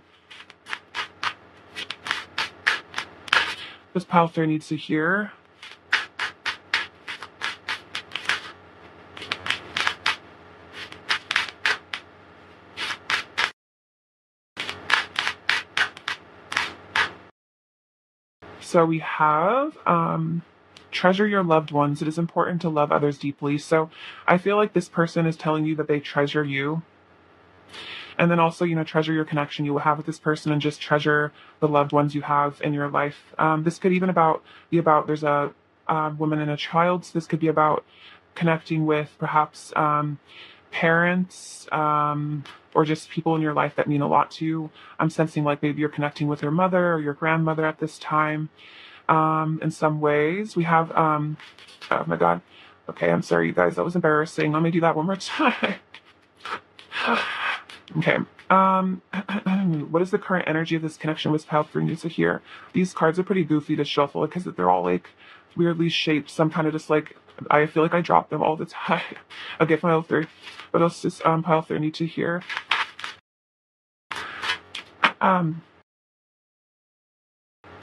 Speaker 1: This pile there needs to hear. So we have treasure your loved ones. It is important to love others deeply. So I feel like this person is telling you that they treasure you. And then also, treasure your connection you will have with this person and just treasure the loved ones you have in your life. This could even be about there's a woman and a child. So this could be about connecting with perhaps parents or just people in your life that mean a lot to you. I'm sensing like maybe you're connecting with your mother or your grandmother at this time. In some ways, we have, oh my God. Okay, I'm sorry, you guys. That was embarrassing. Let me do that one more time. Okay. What is the current energy of this connection with pile 3 needs to hear? These cards are pretty goofy to shuffle because they're all like weirdly shaped. So I'm kind of just like, I feel like I drop them all the time. Okay, pile 3. What else does pile 3 need to hear?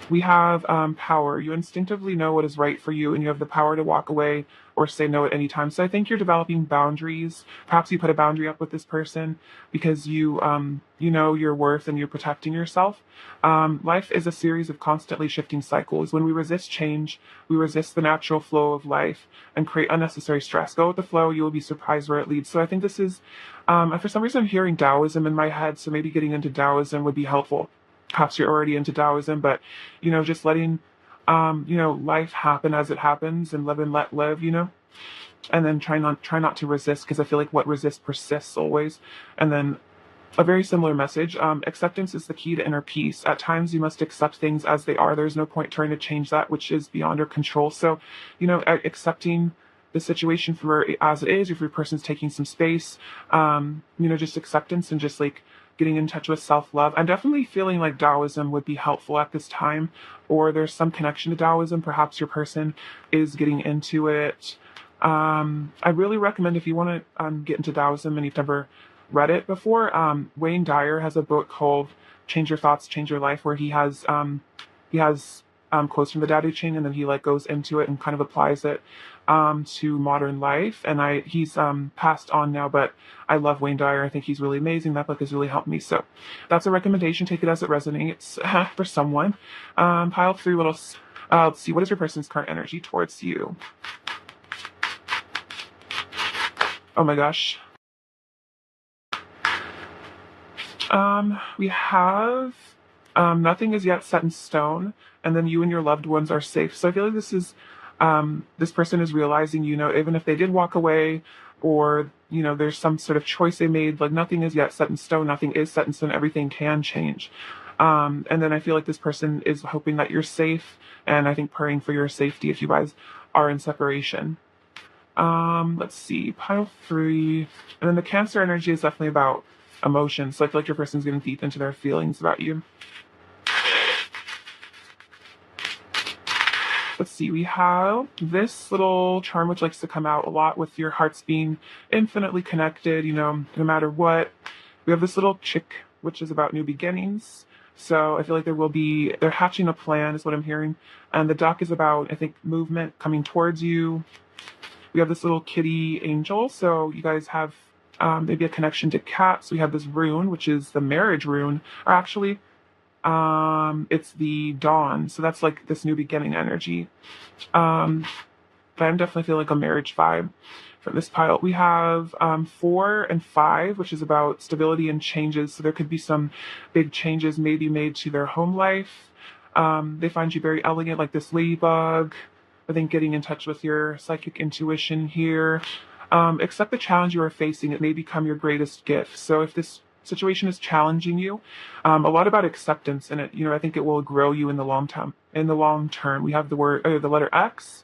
Speaker 1: We have power. You instinctively know what is right for you, and you have the power to walk away or say no at any time. So I think you're developing boundaries. Perhaps you put a boundary up with this person because you know your worth and you're protecting yourself. Life is a series of constantly shifting cycles. When we resist change, we resist the natural flow of life and create unnecessary stress. Go with the flow. You will be surprised where it leads. So I think this is, for some reason, I'm hearing Taoism in my head. So maybe getting into Taoism would be helpful. Perhaps you're already into Taoism, but just letting life happen as it happens and live and let live, and then try not to resist, because I feel like what resists persists always. And then a very similar message. Acceptance is the key to inner peace. At times you must accept things as they are. There's no point trying to change that which is beyond our control. So, accepting the situation for as it is, if your person's taking some space, just acceptance and just like getting in touch with self-love. I'm definitely feeling like Taoism would be helpful at this time, or there's some connection to Taoism. Perhaps your person is getting into it. I really recommend, if you want to get into Taoism and you've never read it before, Wayne Dyer has a book called Change Your Thoughts, Change Your Life, where he has quotes from the Tao Te Ching, and then he like goes into it and kind of applies it to modern life. And he's passed on now, but I love Wayne Dyer. I think he's really amazing. That book has really helped me. So that's a recommendation. Take it as it resonates for someone. Pile 3 little. Let's see. What is your person's current energy towards you? Oh my gosh. We have nothing is yet set in stone, and then you and your loved ones are safe. So I feel like this person is realizing, even if they did walk away, or there's some sort of choice they made, like nothing is yet set in stone. Nothing is set in stone. Everything can change. And then I feel like this person is hoping that you're safe, and I think praying for your safety if you guys are in separation. Let's see, pile 3, and then the Cancer energy is definitely about emotions. So I feel like your person's getting deep into their feelings about you. Let's see, we have this little charm which likes to come out a lot with your hearts being infinitely connected, no matter what. We have this little chick which is about new beginnings. So I feel like they're hatching a plan is what I'm hearing. And the duck is about, I think, movement coming towards you. We have this little kitty angel. So you guys have maybe a connection to cats. We have this rune, which is the marriage rune, or actually, it's the dawn. So that's like this new beginning energy. But I'm definitely feeling like a marriage vibe from this pile. We have 4 and 5, which is about stability and changes. So there could be some big changes maybe made to their home life. They find you very elegant, like this ladybug. I think getting in touch with your psychic intuition here. Accept the challenge you are facing. It may become your greatest gift. So if this situation is challenging you, a lot about acceptance in it. I think it will grow you in the long term. In the long term, we have the letter X.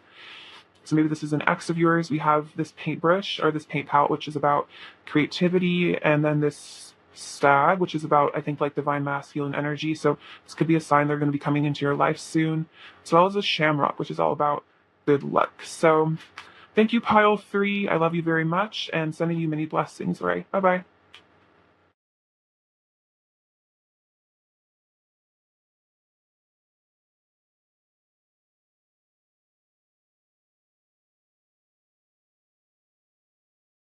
Speaker 1: So maybe this is an X of yours. We have this paintbrush or this paint palette, which is about creativity, and then this stag, which is about, I think, like divine masculine energy. So this could be a sign they're going to be coming into your life soon, as well as a shamrock, which is all about good luck. So thank you, pile 3. I love you very much, and sending you many blessings. All right. Bye bye.